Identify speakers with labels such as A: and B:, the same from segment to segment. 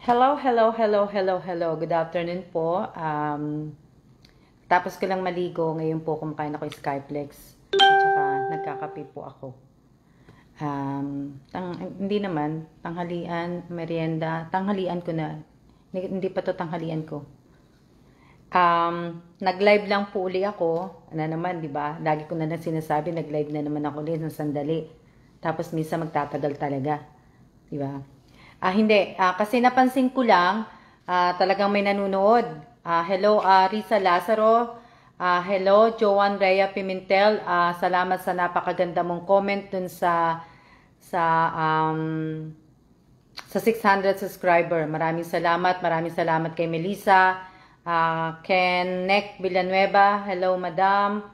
A: Hello, hello, hello, hello, hello. Good afternoon po. Tapos ko lang maligo. Ngayon po kumakain ako ng Skyplex. At saka nagkakape po ako. Hindi naman. Tanghalian, merienda. Tanghalian ko na. Hindi pa to tanghalian ko. Nag-live lang po uli ako. Ano naman, di ba? Lagi ko na sinasabi, nag-live na naman ako ulit ng sandali. Tapos minsan magtatagal talaga. Di ba? Hindi. Kasi napansin ko lang, talagang may nanonood. Hello, Risa Lazaro. Hello, Joan Rhea Pimentel. Salamat sa napakaganda mong comment dun sa 600 subscriber. Maraming salamat. Maraming salamat kay Melissa. Ken Villanueva. Hello, madam.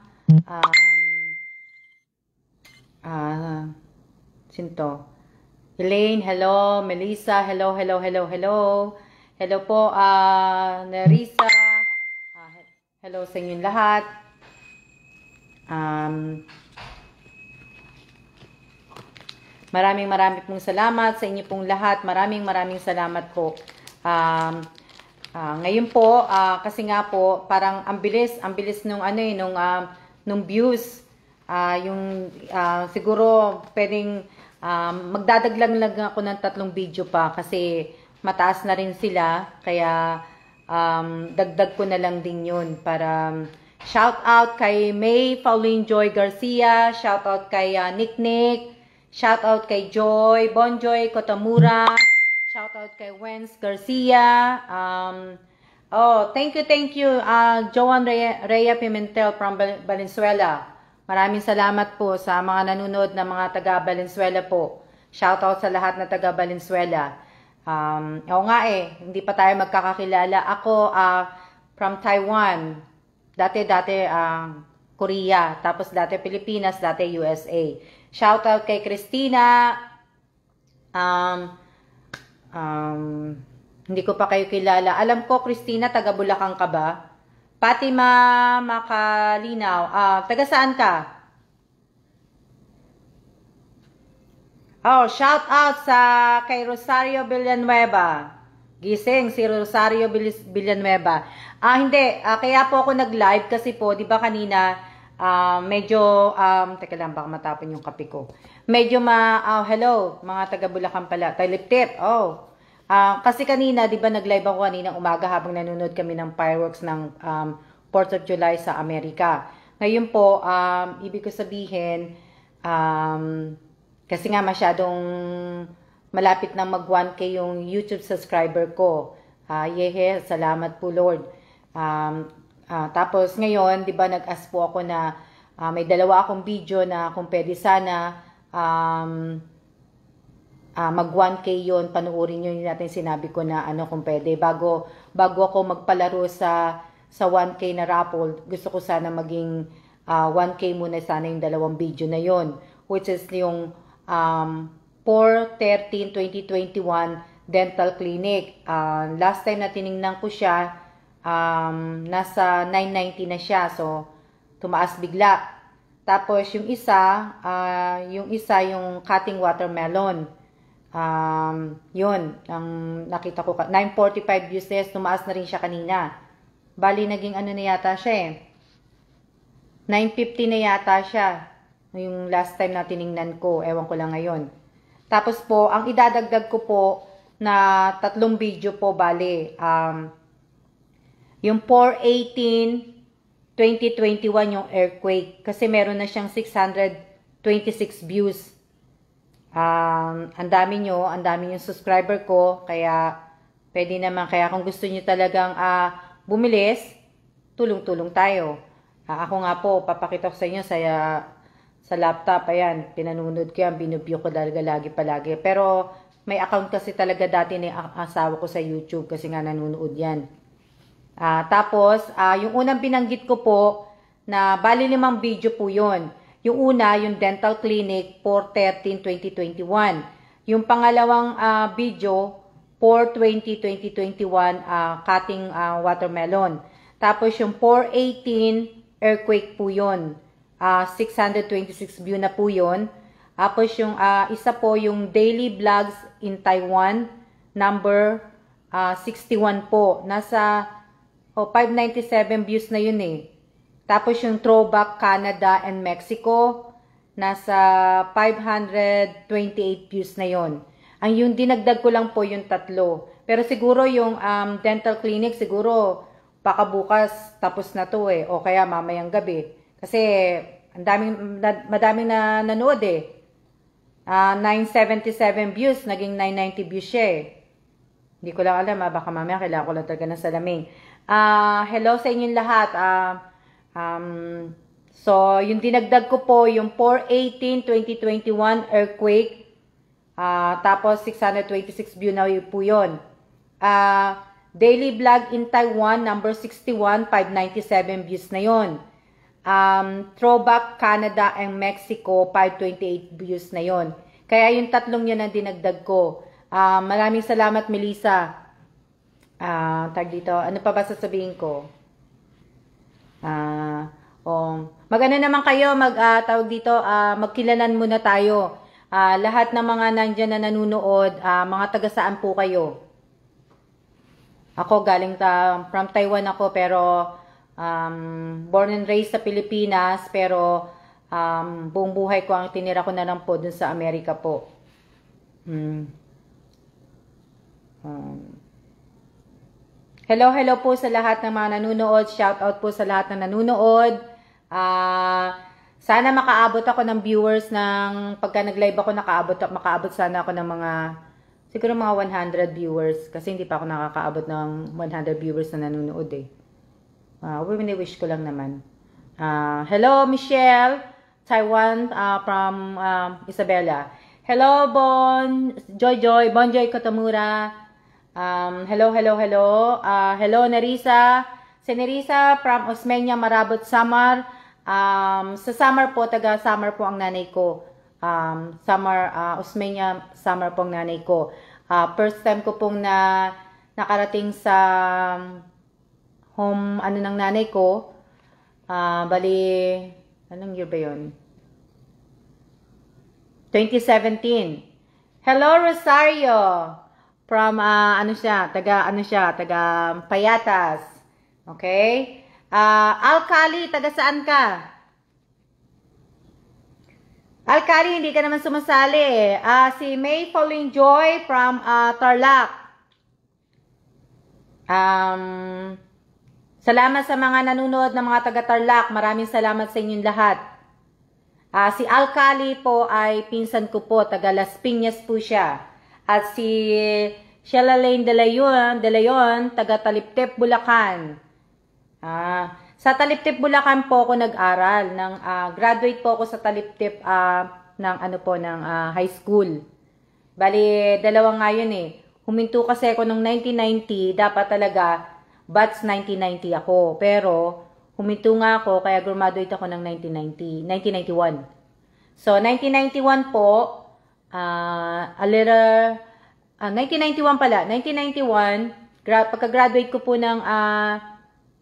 A: Sinto? Elaine, hello. Melissa, hello, hello, hello, hello. Hello po, Nerissa. Hello sa inyong lahat. Maraming pong salamat sa inyo pong lahat. Maraming salamat po. Ngayon po, kasi nga po, parang ang bilis nung views. Siguro pwedeng magdadaglag lang ako ng 3 video pa kasi mataas na rin sila, kaya dagdag ko na lang din yun para shout out kay May Pauline Joy Garcia, shout out kay Nick, shout out kay Joy Bonjoy Kotamura, shout out kay Wens Garcia. Thank you Joan Rhea Pimentel from Valenzuela. Maraming salamat po sa mga nanonood na mga taga Valenzuela po. Shoutout sa lahat na taga Valenzuela. Oo nga hindi pa tayo magkakakilala. Ako from Taiwan. Dati Korea, tapos dati Pilipinas, dati USA. Shoutout kay Christina. Hindi ko pa kayo kilala. Alam ko, Christina, taga Bulacan ka ba? Fatima Makalinaw. Taga saan ka? Shout out kay Rosario Villanueva. Gising si Rosario Villanueva. Hindi. Kaya po ako nag-live kasi po, di ba kanina, medyo, teka lang, baka matapon yung kape ko. Medyo hello, mga taga Bulacan pala. Kay Liptit. Kasi kanina, di ba nag-live ako kanina umaga habang nanonood kami ng fireworks ng 4th of July sa Amerika. Ngayon po, ibig ko sabihin, kasi nga masyadong malapit na mag 1K yung YouTube subscriber ko. Salamat po Lord. Tapos ngayon, di ba nag-ask po ako na may 2 akong video na kung pwede sana mag 1K yun, panuorin nyo natin sinabi ko na kung pwede. Bago ako magpalaro sa 1K na raffle, gusto ko sana maging 1K muna sana yung 2 video na yun. Which is yung 4/13/2021 dental clinic. Last time na tinignan ko siya, nasa 990 na siya. So, tumaas bigla. Tapos yung isa yung cutting watermelon. Yun, ang nakita ko, 945 views, tumaas na rin siya kanina. Bali, naging na yata siya 950 na yata siya. Yung last time na tiningnan ko, ewan ko lang ngayon. Tapos po, ang idadagdag ko po na 3 video po, bali, yung 4/18/2021 yung earthquake. Kasi meron na siyang 626 views. Ang dami yung subscriber ko, kaya pwede naman, kaya kung gusto niyo talagang bumilis, tulong-tulong tayo. Ako nga po, papakita ko sa inyo sa laptop, ayan, pinanunod ko yan, binubyo ko talaga palagi. Pero may account kasi talaga dati ni asawa ko sa YouTube kasi nga nanonood yan. Tapos, yung unang binanggit ko po, na bali 5 video po yun. Yung una, yung dental clinic, 4/13/2021. Yung pangalawang video, 4/20/2021, cutting watermelon. Tapos yung 4/18, earthquake po yun. 626 view na po yun. Tapos yung isa po, yung daily vlogs in Taiwan, number 61 po. Nasa 597 views na yun eh. Tapos yung Throwback Canada and Mexico, nasa 528 views na yon. Ang yung dinagdag ko lang po yung 3. Pero siguro yung dental clinic, siguro baka bukas tapos na to eh. O kaya mamayang gabi. Kasi madaming na nanood eh. 977 views, naging 990 views siya eh. Hindi ko lang alam, baka mamaya kailangan ko lang talaga ng salamin. Hello sa inyong lahat. So, yung dinagdag ko po, yung 4/18/2021 earthquake. Tapos, 626 view na po yun. Daily vlog in Taiwan, number 61, 597 views na yun. Throwback Canada and Mexico, 528 views na yon. Kaya yung 3 yun ang dinagdag ko. Maraming salamat, Melissa. Tag dito. Ano pa ba sasabihin ko? Mag-ano naman kayo, tawag dito, magkilalan muna tayo. Lahat ng mga nandyan na nanunood, mga taga saan po kayo? Ako galing from Taiwan ako, pero born and raised sa Pilipinas, pero buong buhay ko ang tinira ko na lang po dun sa Amerika po. Hello po sa lahat ng mga nanonood. Shout out po sa lahat ng nanonood. Sana makaabot ako ng viewers ng pagka nag-live ako, makaabot sana ako ng mga siguro mga 100 viewers kasi hindi pa ako nakakaabot ng 100 viewers na nanonood eh. Wish ko lang naman. Hello Michelle, Taiwan, from Isabela. Hello Bonjoy Kotamura. Hello. Hello Nerissa. Si Nerissa from Osmeña, Marabot, Samar. Sa Samar po, taga Samar po ang nanay ko. Osmeña, Samar po ang nanay ko. First time ko pong nakarating sa home, ng nanay ko. Bali, anong year ba yun? 2017. Hello Rosario. From, taga Payatas. Okay? Alcali, taga saan ka? Alcali, hindi ka naman sumasali. Si May Falling Joy from Tarlac. Salamat sa mga nanonood ng mga taga Tarlac. Maraming salamat sa inyong lahat. Si Alcali po ay pinsan ko po, taga Las Piñas po siya. At si Sheila Lane De Leon, taga Taliptip, Bulacan. Sa Taliptip, Bulacan po ako nag-aral. Graduate po ako sa Taliptip ng high school. Bali, 2 nga yun eh. Huminto kasi ako noong 1990, dapat talaga batch 1990 ako. Pero, huminto nga ako, kaya graduate ako ng 1991. So, 1991 po, 1991 pala. 1991, pagka-graduate ko po ng,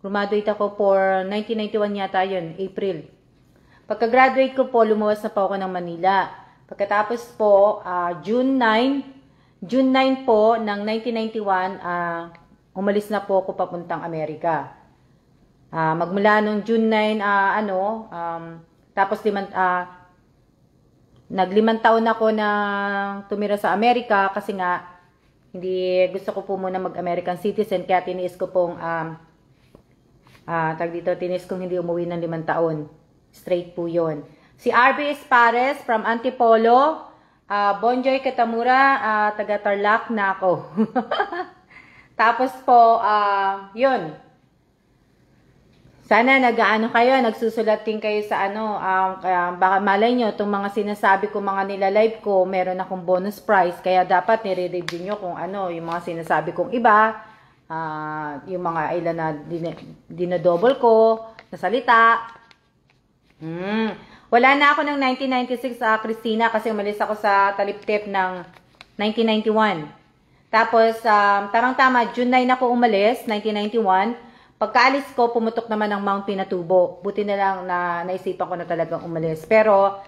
A: graduate ako for 1991 yata yun, April. Pagka-graduate ko po, lumuwas na po ako ng Manila. Pagkatapos po, June 9 po ng 1991, umalis na po ako papuntang Amerika. Magmula nung June 9, tapos nag-5 taon ako na tumira sa Amerika kasi nga hindi gusto ko po muna mag-American citizen kaya tiniis ko pong tiniis kong hindi umuwi ng 5 taon. Straight po yun. Si RB Espares from Antipolo, Bonjoy Katamura, taga Tarlac na ako. Tapos po, yun. Sana nagsusulat din kayo sa baka malay nyo, itong mga sinasabi ko, mga nila-live ko, meron akong bonus prize, kaya dapat nire-review nyo kung yung mga sinasabi kong iba, yung mga ilan na dinadouble ko, na salita. Wala na ako ng 1996 Christina, kasi umalis ako sa Taliptip ng 1991. Tapos, tamang-tama, June 9 ako umalis, 1991. Pagkaalis ko, pumutok naman ng Mount Pinatubo. Buti na lang na naisipan ko na talagang umalis. Pero,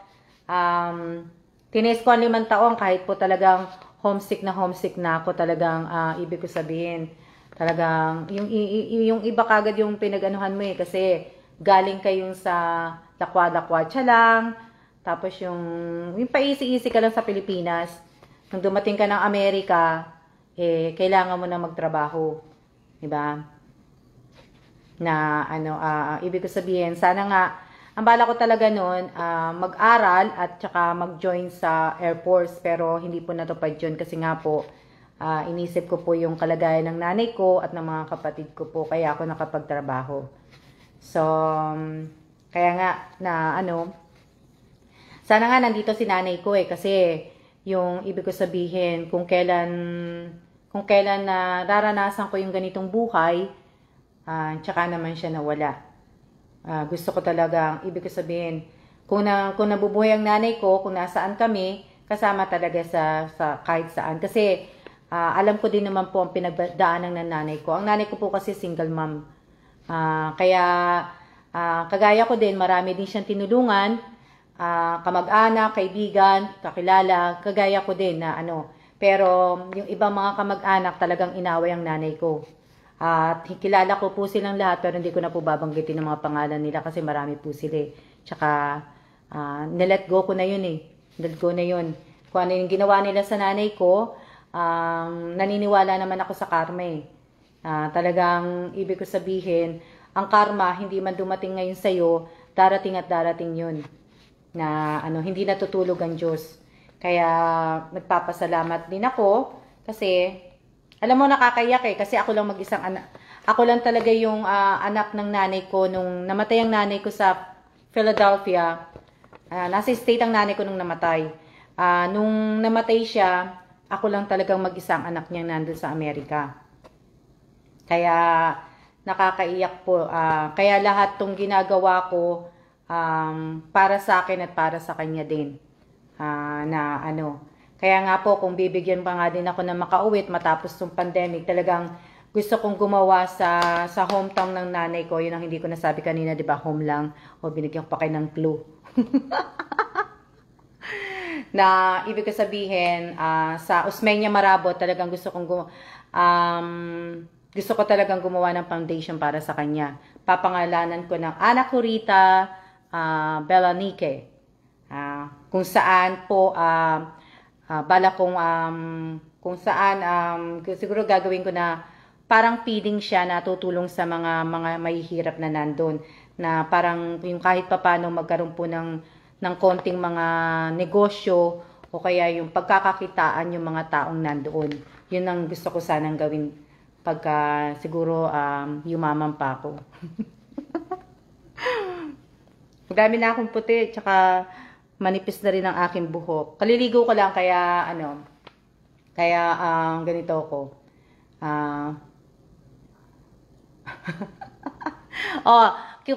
A: tiniis ko ang 5 taon kahit po talagang homesick na ako talagang, ibig ko sabihin, talagang, yung iba kagad yung pinag-anuhan mo eh, kasi galing kayong sa lakwa-lakwatsa lang, tapos yung paisi-isi ka lang sa Pilipinas, nung dumating ka ng Amerika, eh, kailangan mo na magtrabaho, diba? Na, ibig ko sabihin, sana nga, ang bala ko talaga noon, mag-aral at saka mag-join sa Air Force, pero hindi po natupad yun kasi nga po, inisip ko po yung kalagayan ng nanay ko at ng mga kapatid ko po, kaya ako nakapagtrabaho. So, kaya nga, sana nga nandito si nanay ko eh, kasi yung ibig ko sabihin, kung kailan na naranasan ko yung ganitong buhay, tsaka naman siya nawala. Gusto ko talagang, ibig ko sabihin, kung nabubuhay ang nanay ko, kung nasaan kami, kasama talaga sa kahit saan. Kasi, alam ko din naman po ang pinagdaanan ng nanay ko. Ang nanay ko po kasi single mom. Kaya, kagaya ko din, marami din siyang tinulungan, kamag-anak, kaibigan, kakilala, kagaya ko din na Pero, yung ibang mga kamag-anak talagang inaway ang nanay ko. At kilala ko po silang lahat pero hindi ko na po babanggitin ang mga pangalan nila kasi marami po sila eh. Tsaka nilet go ko na yun eh. Let go na yun. Kung ano yung ginawa nila sa nanay ko, naniniwala naman ako sa karma eh. Talagang ibig ko sabihin, ang karma hindi man dumating ngayon sa'yo, darating at darating yun. Na hindi natutulog ang Diyos. Kaya nagpapasalamat din ako kasi alam mo, nakakayak eh, kasi ako lang mag-isang anak. Ako lang talaga yung anak ng nanay ko nung namatay ang nanay ko sa Philadelphia. Nasa state ang nanay ko nung namatay. Nung namatay siya, ako lang talagang mag-isang anak niya nandun sa Amerika. Kaya nakakaiyak po. Kaya lahat tong ginagawa ko para sa akin at para sa kanya din. Kaya nga po, kung bibigyan pa nga din ako ng makauwit matapos ng pandemic, talagang gusto kong gumawa sa hometown ng nanay ko. Yun ang hindi ko nasabi kanina, di ba? Home lang. O binigyan ko pa kayo ng clue. Na ibig ko sabihin, sa Osmeña Marabot, talagang gusto ko talagang gumawa ng foundation para sa kanya. Papangalanan ko ng anak ko Rita Belanique. Kung saan po, bala kung saan siguro gagawin ko na parang feeding siya na tutulong sa mga mahihirap na nandun, na parang yung kahit papaano magkaroon po ng konting mga negosyo o kaya yung pagkakakitaan yung mga taong nandoon. Yun ang gusto ko sanang gawin pagka siguro yumaman pa ako. Madami na akong puti, tsaka manipis na rin ang aking buhok. Kaliligo ko lang kaya ganito ako.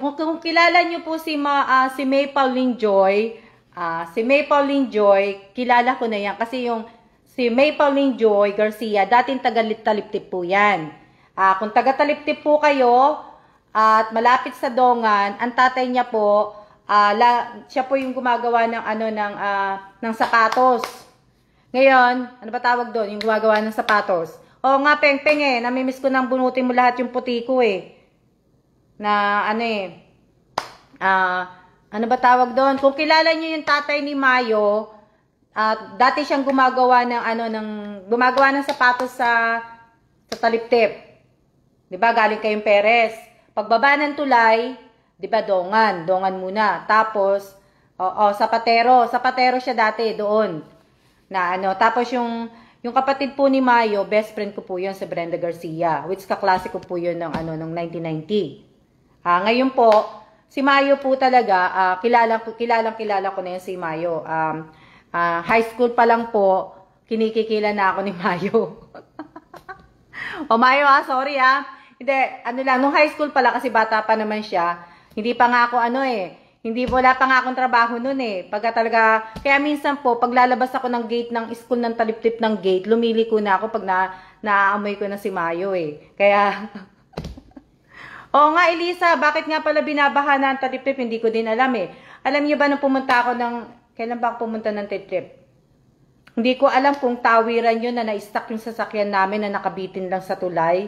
A: Kung kilala niyo po si May Pauline Joy, kilala ko na yan kasi yung si May Pauline Joy Garcia, dating taga-Taliptip po yan. Kung taga-Taliptip po kayo at malapit sa Dongan, ang tatay niya po, siya po yung gumagawa ng sapatos. Ngayon, ano ba tawag doon? Yung gumagawa ng sapatos. Oo nga, peng-peng eh. Namimiss ko nang bunutin mo lahat yung puti ko eh. Ano ba tawag doon? Kung kilala niyo yung tatay ni Mayo, dati siyang gumagawa ng sapatos sa Taliptip. 'Di ba? Galing kayong Perez. Pagbaba ng tulay, 'di ba, Dongan muna. Tapos Zapatero siya dati doon. Tapos yung kapatid po ni Mayo, best friend ko po 'yon, si Brenda Garcia, which kaklase ko po 'yon ng 1990. Ngayon po, si Mayo po talaga, kilala ko na 'yan si Mayo. High school pa lang po, kinikikila na ako ni Mayo. Mayo sorry Hindi, nung high school pala kasi bata pa naman siya. Hindi pa nga ako wala pa nga akong trabaho noon eh. Kaya minsan po, pag lalabas ako ng gate ng school ng Taliptip ng gate, lumiliko na ako pag naaamoy ko na si Mayo eh. Kaya, oo nga Elisa, bakit nga pala binabaha na ang Taliptip? Hindi ko din alam eh. Alam niyo ba nung pumunta ako kailan ba ako pumunta ng Taliptip? Hindi ko alam kung tawiran yun na na-stuck yung sasakyan namin na nakabitin lang sa tulay.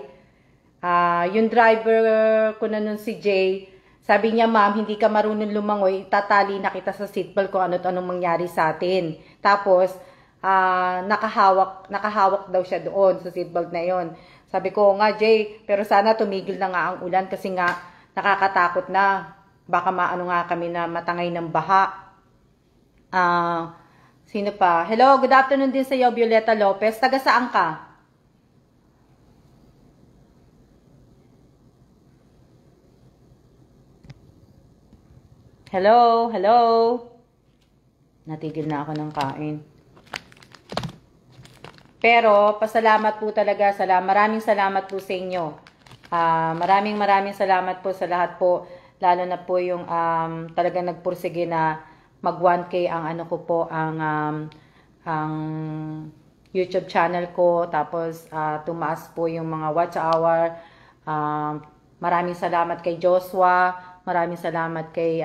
A: Yung driver ko na nun si Jay, sabi niya, ma'am, hindi ka marunong lumangoy, tatali na kita sa seatbelt kung ano't anong mangyari sa atin. Tapos, nakahawak daw siya doon sa seatbelt na yon. Sabi ko nga, Jay, pero sana tumigil na nga ang ulan kasi nga nakakatakot na. Baka maano nga kami na matangay ng baha. Sino pa? Hello, good afternoon din sa iyo, Violeta Lopez. Taga saan ka? Hello, hello. Natigil na ako ng kain. Pero, pasalamat po talaga. Maraming salamat po sa inyo. Maraming salamat po sa lahat po. Lalo na po yung talagang nagpursige na mag 1K ang ano ko po, ang YouTube channel ko. Tapos, tumaas po yung mga watch hour. Maraming salamat kay Joshua. Maraming salamat kay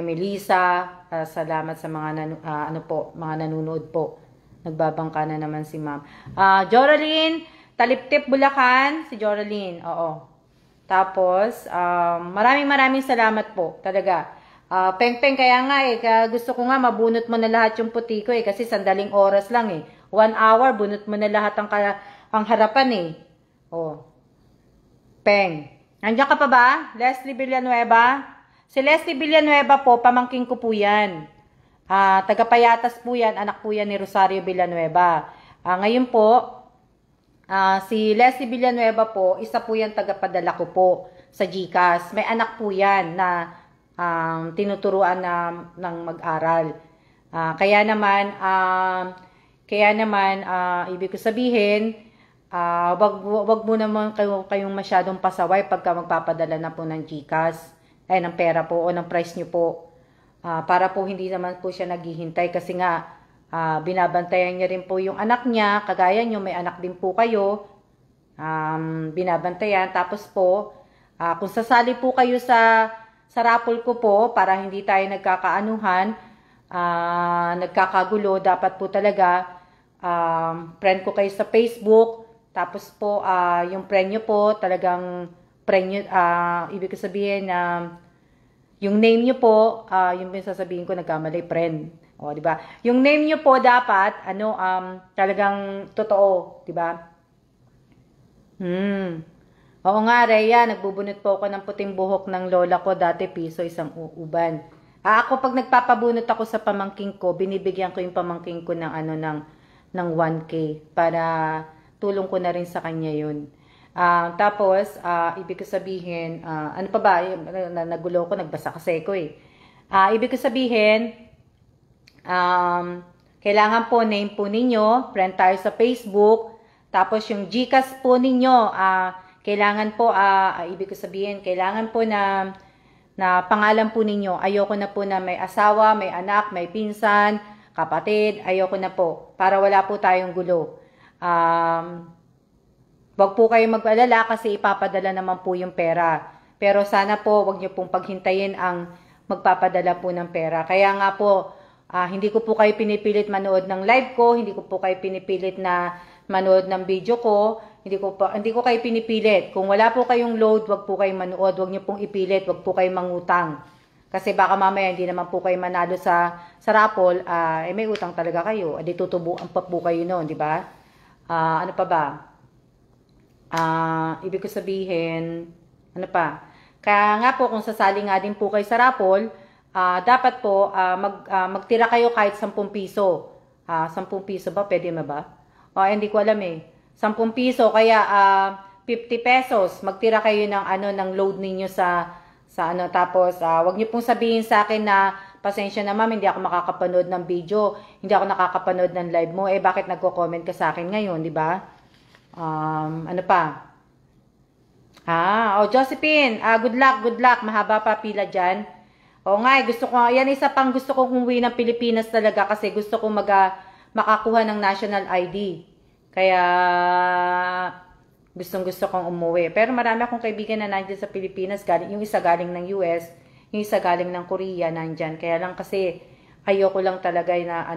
A: Melissa. Salamat sa mga mga nanonood po. Nagbabangka na naman si ma'am. Joraline, Taliptip, Bulacan. Si Joraline, oo. Tapos, maraming salamat po. Talaga. Peng-peng, kaya nga gusto ko nga mabunot mo na lahat yung puti ko kasi sandaling oras lang 1 hour, bunot mo na lahat ang harapan Oh. Peng. Nandiyan ka pa ba? Leslie Villanueva? Si Leslie Villanueva po, pamangking ko po yan. Taga-Payatas po yan, anak po yan ni Rosario Villanueva. Ngayon po, si Leslie Villanueva po, isa po yan taga-padala ko po sa GCash. May anak po yan na tinuturuan ng mag-aral. Kaya naman, ibig ko sabihin, wag mo naman kayong masyadong pasaway pagka magpapadala na po ng GCash, ng pera po o ng price nyo po. Para po hindi naman po siya naghihintay kasi nga binabantayan niya rin po yung anak niya, kagaya nyo, may anak din po kayo, binabantayan. Tapos po, kung sasali po kayo sa raffle ko po, para hindi tayo nagkakagulo, dapat po talaga friend ko kayo sa Facebook. Tapos po, yung friend nyo po, talagang friend nyo, ibig ko sabihin yung name nyo po, yung sasabihin ko, nagkamali, friend. O, di ba? Yung name nyo po dapat, talagang totoo, di ba? Oo nga, Rhea, nagbubunot po ako ng puting buhok ng lola ko, dati piso isang uban. Ako pag nagpapabunot ako sa pamangking ko, binibigyan ko yung pamangking ko ng ng 1K para tulong ko na rin sa kanya yun. Tapos, ibig ko sabihin, ano pa ba? Nagulo ko, nagbasa kasi ko ibig ko sabihin, kailangan po name po ninyo, friend tayo sa Facebook, tapos yung GCash po ninyo, kailangan po, ibig ko sabihin, kailangan po na pangalan po ninyo. Ayoko na po na may asawa, may anak, may pinsan, kapatid, ayoko na po, para wala po tayong gulo. Wag po kayo mag-alala kasi ipapadala naman po yung pera. Pero sana po, wag niyo pong paghintayin ang magpapadala po ng pera. Kaya nga po, hindi ko po kayo pinipilit manood ng live ko, hindi ko po kayo pinipilit na manood ng video ko, hindi ko kayo pinipilit. Kung wala po kayong load, wag po kayong manood, wag niyo pong ipilit, wag po kayong mangutang. Kasi baka mamaya hindi naman po kayo manalo sa raffle, may utang talaga kayo. Adi tutubuan pa po kayo noon, di ba? Ano pa ba? Ibig ko sabihin, ano pa? Kaya nga po, kung sasali nga din po kayo sa raffle, dapat po, magtira kayo kahit 10 piso. 10 piso ba? Pwede na ba? Hindi ko alam 10 piso, kaya 50 pesos. Magtira kayo ng load ninyo sa tapos, wag niyo pong sabihin sa akin na, pasensya na ma'am, hindi ako makakapanood ng video, hindi ako nakakapanood ng live mo. Bakit nagko-comment ka sa akin ngayon, di ba? Ano pa? Josephine, good luck. Mahaba pa pila dyan. Yan isa pang gusto ko umuwi ng Pilipinas talaga kasi gusto ko makakuha ng national ID. Kaya, gustong-gusto kong umuwi. Pero marami akong kaibigan na nandiyan sa Pilipinas, yung isa galing ng US, yung isa galing ng Korea, nandyan. Kaya lang kasi, ayoko lang talaga na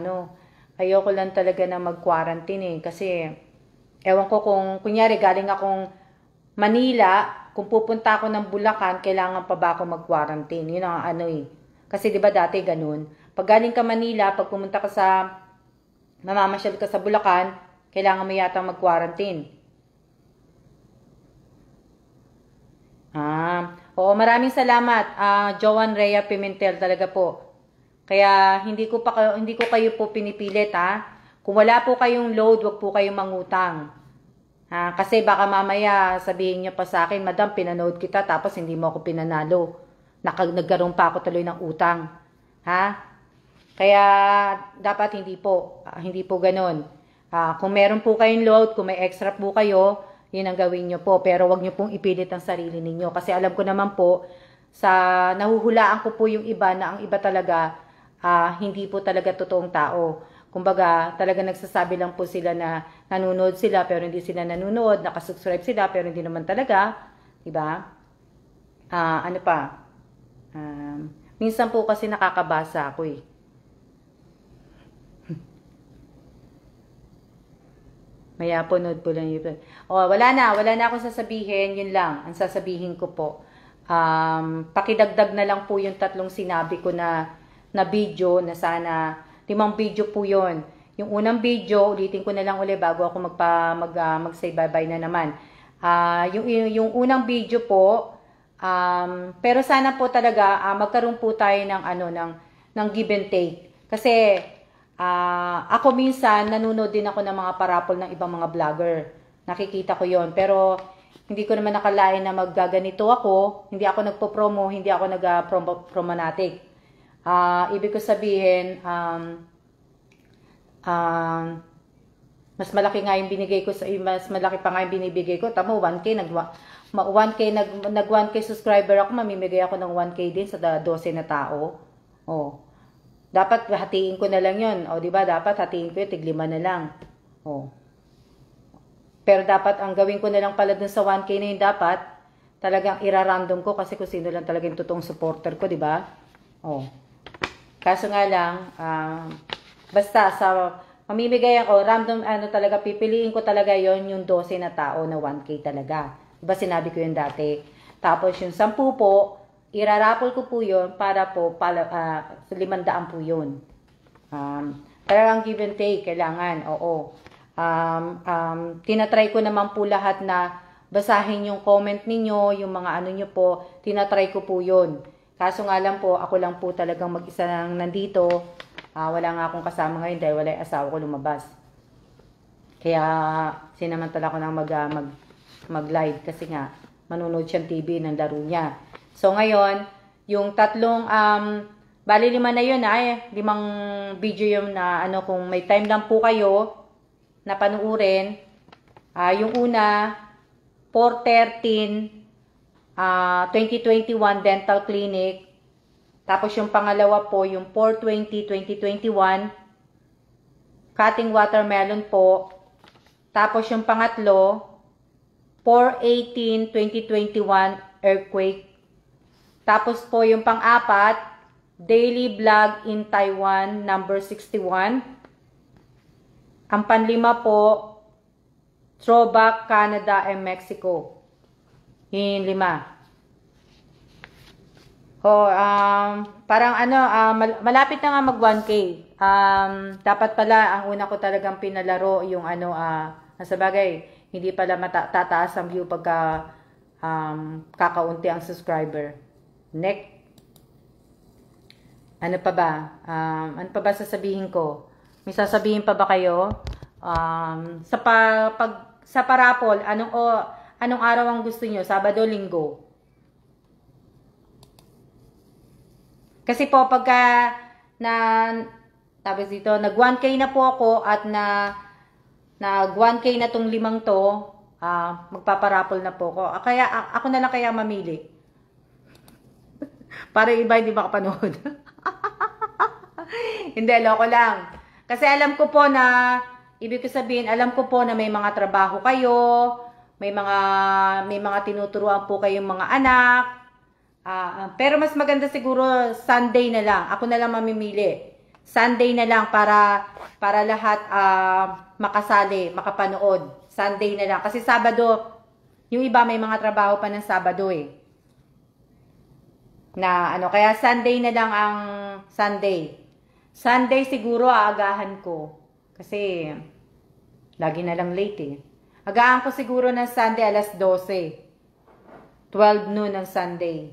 A: ayoko lang talaga na mag-quarantine kasi ewan ko kung kunyari galing akong Manila, kung pupunta ako ng Bulacan, kailangan pa ba ako mag-quarantine? Yun ang ano eh. Kasi 'di ba dati ganun. Pag galing ka Manila, pag pumunta ka sa mamamasyal ka sa Bulacan, kailangan mo yata mag-quarantine. Oo, maraming salamat. Joan Rhea Pimentel talaga po. Kaya hindi ko kayo po pinipilit ha. Kung wala po kayong load, wag po kayong mangutang. Kasi baka mamaya sabihin niyo pa sa akin, Madam, pinanood kita tapos hindi mo ako pinanalo. Nagkaroon pa ako tuloy ng utang. Ha? Kaya dapat hindi po ganoon. Kung meron po kayong load, kung may extra po kayo, yun ang gawin nyo po. Pero wag nyo pong ipilit ang sarili ninyo. Kasi alam ko naman po, nahuhulaan ko po yung iba na ang iba talaga, hindi po talaga totoong tao. Kumbaga, talaga nagsasabi lang po sila na nanonood sila pero hindi sila nanonood, nakasubscribe sila pero hindi naman talaga. Diba? Ano pa? Minsan po kasi nakakabasa ako eh. Maya po, nood po lang yun. Wala na akong sasabihin, yun lang, ang sasabihin ko po. Pakidagdag na lang po yung 3 sinabi ko na video na sana, 5 video po yun. Yung unang video, ulitin ko na lang ulit bago ako mag-say bye-bye na naman. Yung unang video po, pero sana po talaga, magkaroon po tayo ng give and take. Kasi, ako minsan, nanonood din ako ng mga parapol ng ibang mga vlogger. Nakikita ko yon. Pero, hindi ko naman nakalain na maggaganito ako. Hindi ako nagpo-promo, hindi ako nag-promonatic. Ibig ko sabihin, mas malaki nga yung binigay ko, mas malaki pa nga yung binibigay ko. Tamo, 1K, nag 1K subscriber ako, mamimigay ako ng 1K din sa 12 na tao. Dapat hatiin ko na lang yun. Di ba? Dapat hatiin ko yun, tig-5 na lang. Pero dapat, ang gawin ko na lang pala dun sa 1K na yun, dapat, talagang irarandom ko kasi kung sino lang talaga yung totoong supporter ko, di ba? Kaso nga lang, basta mamimigay ako, random, talaga, pipiliin ko talaga yon yung 12 na tao na 1K talaga. Di ba sinabi ko yun dati? Tapos yung 10 po, irarapol ko po yun para po, 500 po yun. Talagang give and take, kailangan, oo. Tinatry ko naman po lahat na basahin yung comment ninyo, yung mga ano nyo po, tinatry ko po yun. Kaso nga lang po, ako lang po talagang mag-isa lang nandito. Wala nga akong kasama ngayon dahil wala yung asawa ko lumabas. Kaya sinamantala ko nang mag-live kasi nga manunood siyang TV ng laro niya. So ngayon, yung 3, bali 5 na yun 5 video yun na kung may time lang po kayo na panuurin. Yung una, 4/13, 2021 dental clinic. Tapos yung pangalawa po, yung 4/20, 2021, cutting watermelon po. Tapos yung pangatlo, 4/18, 2021 earthquake. Tapos po yung pang-apat, daily vlog in Taiwan, number 61. Ang panlima po, throwback Canada and Mexico. Yung 5. Parang malapit na nga mag 1K. Dapat pala, ang una ko talagang pinalaro, yung sa bagay, hindi pala tataas ang view pagka kakaunti ang subscriber. Next. Ano pa ba sasabihin ko? May sasabihin pa ba kayo? Sa parapol, anong araw ang gusto nyo? Sabado, Linggo? Kasi po pagka tapos dito, nag 1K na po ako at nag 1K na tong 5 to, magpaparapol na po ako. Kaya ako na lang kaya mamili. Para iba hindi makapanood. Hindi, loko lang. Kasi alam ko po na, ibig ko sabihin, alam ko po na may mga trabaho kayo, may mga tinuturuan po kayong mga anak. Pero mas maganda siguro Sunday na lang. Ako na lang mamimili. Sunday na lang para lahat makasali, makapanood. Sunday na lang. Kasi Sabado, yung iba may mga trabaho pa ng Sabado eh. Na ano, kaya Sunday na lang ang Sunday. Sunday siguro aagahan ko. Kasi lagi na lang late eh. Agahan ko siguro ng Sunday alas 12. 12 noon ng Sunday.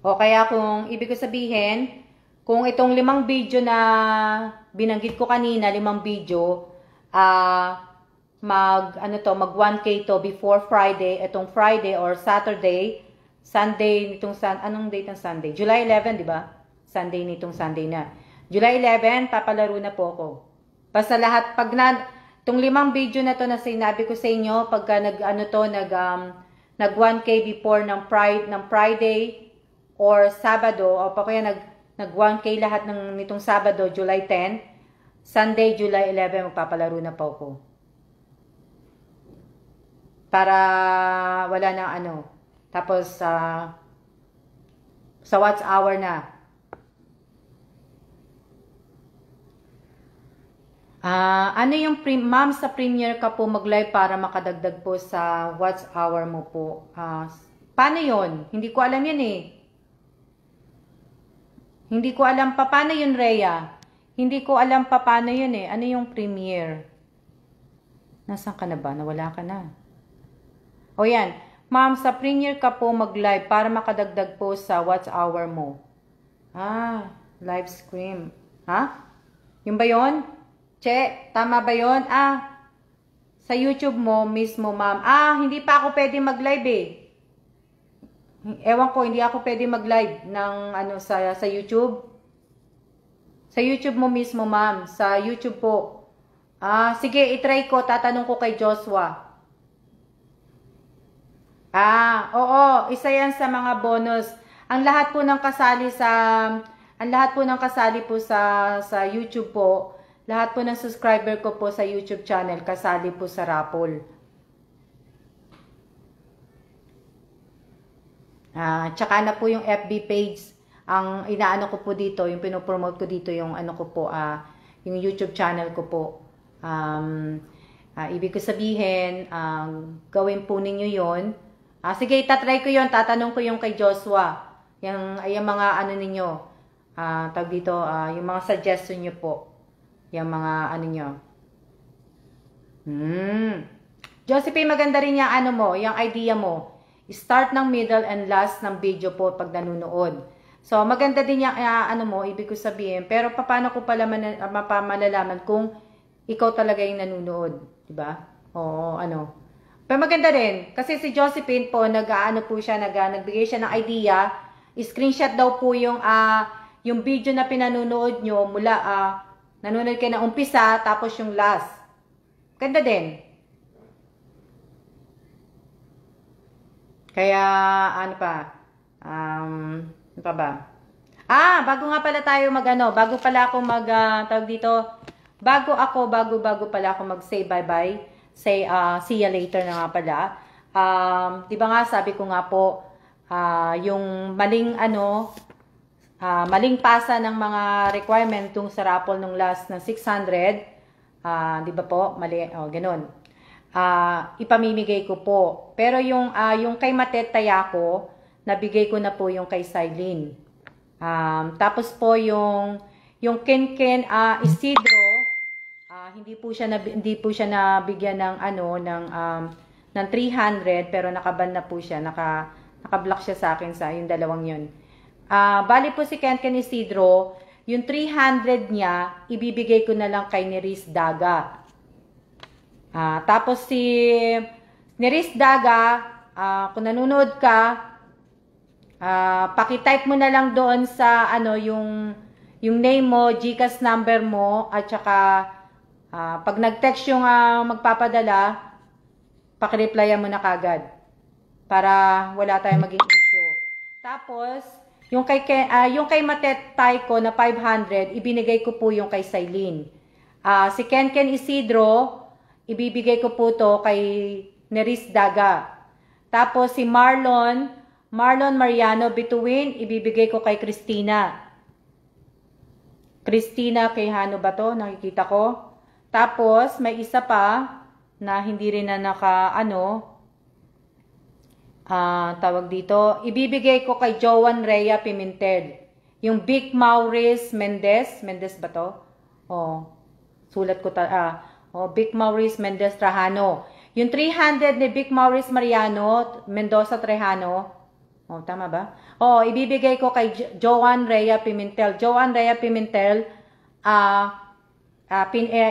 A: O kaya kung ibig ko sabihin, kung itong 5 video na binanggit ko kanina, 5 video, mag 1K to before Friday, itong Friday or Saturday, Sunday nitong anong date ng Sunday? July 11, di ba? Sunday nitong Sunday na. July 11, papalaro na po ako. Basta lahat pag itong 5 video na to na sinabi ko sa inyo, pagka nag 1K before ng Friday or Sabado, o pa kaya nag 1K lahat nitong Sabado, July 10, Sunday, July 11, magpapalaro na po ako. Para wala nang tapos, sa watch hour na. Ano yung ma'am sa Premiere ka po mag-live para makadagdag po sa watch hour mo po? Paano yon? Hindi ko alam yun eh. Hindi ko alam pa paano yun, Rhea. Hindi ko alam pa paano yun eh. Ano yung Premiere? Nasaan ka na ba? Nawala ka na. O yan. Ma'am, sa Premiere ka po mag-live para makadagdag po sa watch hour mo. Live stream. Yung ba yun? Che, tama ba yun? Sa YouTube mo mismo, ma'am. Hindi pa ako pwede mag-live eh. Ewan ko, hindi ako pwede mag-live ng sa YouTube. Sa YouTube mo mismo, ma'am. Sa YouTube po. Sige, itry ko. Tatanong ko kay Joshua. Oo, isa yan sa mga bonus. Ang lahat po ng kasali po sa YouTube po, lahat po ng subscriber ko po sa YouTube channel kasali po sa raffle. Tsaka na po yung FB page. Ang inaano ko po dito, yung pinopromote ko dito, yung yung YouTube channel ko po. Ibig ko sabihin, gawin po ninyo yon. Sige, itatry ko yon. Tatanong ko yung kay Joshua. Yung mga ninyo. Tawag dito, yung mga suggestion nyo po. Yung mga nyo. Josephine, maganda rin yung yung idea mo. Start ng middle and last ng video po pag nanonood. So, maganda din yung ibig ko sabihin. Pero, paano ko pala malalaman kung ikaw talaga yung nanonood? Diba? Oo, Pero maganda rin. Kasi si Josephine po, nagbigay siya ng idea. Screenshot daw po yung video na pinanonood nyo mula, nanonood kayo ng umpisa, tapos yung last. Ganda din. Kaya, ano pa ba? Bago nga pala tayo bago pala ako tawag dito, bago pala ako mag-say bye-bye, say, see ya later na nga pala. Di ba nga, sabi ko nga po, yung maling pasa ng mga requirement tung sa raffle nung last ng 600, di ba po, mali, ganun. Ipamimigay ko po. Pero yung kay Matet Tayako, nabigay ko na po yung kay Cylene. Tapos po yung Ken Isidro, hindi po siya nabigyan ng ng 300, pero nakaban na po siya, naka-block siya sa akin sa yung dalawang yun. Bali po si Ken Isidro, yung 300 niya, ibibigay ko na lang kay Neris Daga. Tapos si Neris Daga, kung nanonood ka, paki-type mo na lang doon sa yung name mo, GCash number mo, at saka pag nag-text yung magpapadala, paki-replyan mo na kagad para wala tayong maging issue. Tapos yung kay Matet Taiko na 500, ibinigay ko po yung kay Cylene. Si Ken Isidro, ibibigay ko po to kay Neris Daga. Tapos si Marlon Mariano Bituin, ibibigay ko kay Christina. Christina Quijano ba to? Nakikita ko. Tapos, may isa pa na hindi rin na tawag dito. Ibibigay ko kay Joan Rhea Pimentel. Yung Vic Maurice Mendez. Mendez ba to? Oh, sulat ko Vic Maurice Mendez Trajano. Yung 300 ni Vic Maurice Mariano Mendoza Trajano. Oh, tama ba? Oh, ibibigay ko kay Joan Rhea Pimentel. Joan Rhea Pimentel,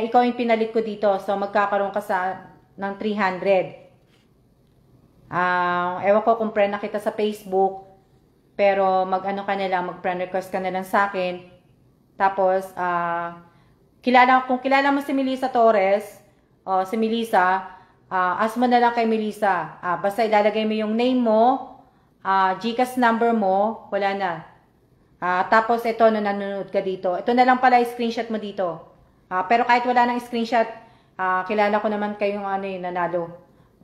A: ikaw yung pinalit ko dito. So, magkakaroon ka ng 300. Ewan ko kung friend na kita sa Facebook, pero mag-friend request ka na lang sa akin. Tapos, kung kilala mo si Melissa Torres, o si Melissa, ask mo na lang kay Melissa. Basta ilalagay mo yung name mo, GCash number mo, wala na. Tapos, ito, nanonood ka dito. Ito na lang pala, screenshot mo dito. Pero kahit wala nang screenshot, kilala ko naman kayong nanalo.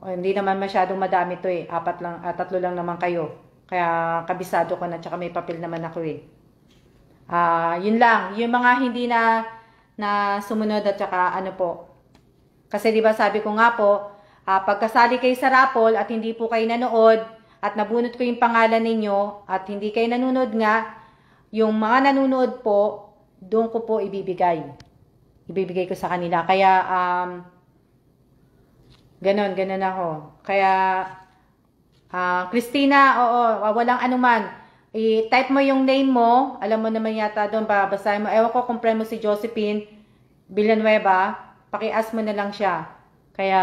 A: Hindi naman masyadong madami to eh. 3 lang naman kayo. Kaya kabisado ko na, tsaka may papel naman ako eh. Yun lang. Yung mga hindi na sumunod at tsaka Kasi di ba sabi ko nga po, pagkasali kayo sa raffle at hindi po kayo nanood at nabunot ko yung pangalan ninyo at hindi kayo nanonood nga, yung mga nanonood po, doon ko po ibibigay. Ibibigay ko sa kanila. Kaya, ganon ako. Kaya, Christina, walang anuman. I-type mo yung name mo. Alam mo naman yata doon, babasahin mo. Ewan ko kung friend mo si Josephine Villanueva. Paki-ask mo na lang siya. Kaya,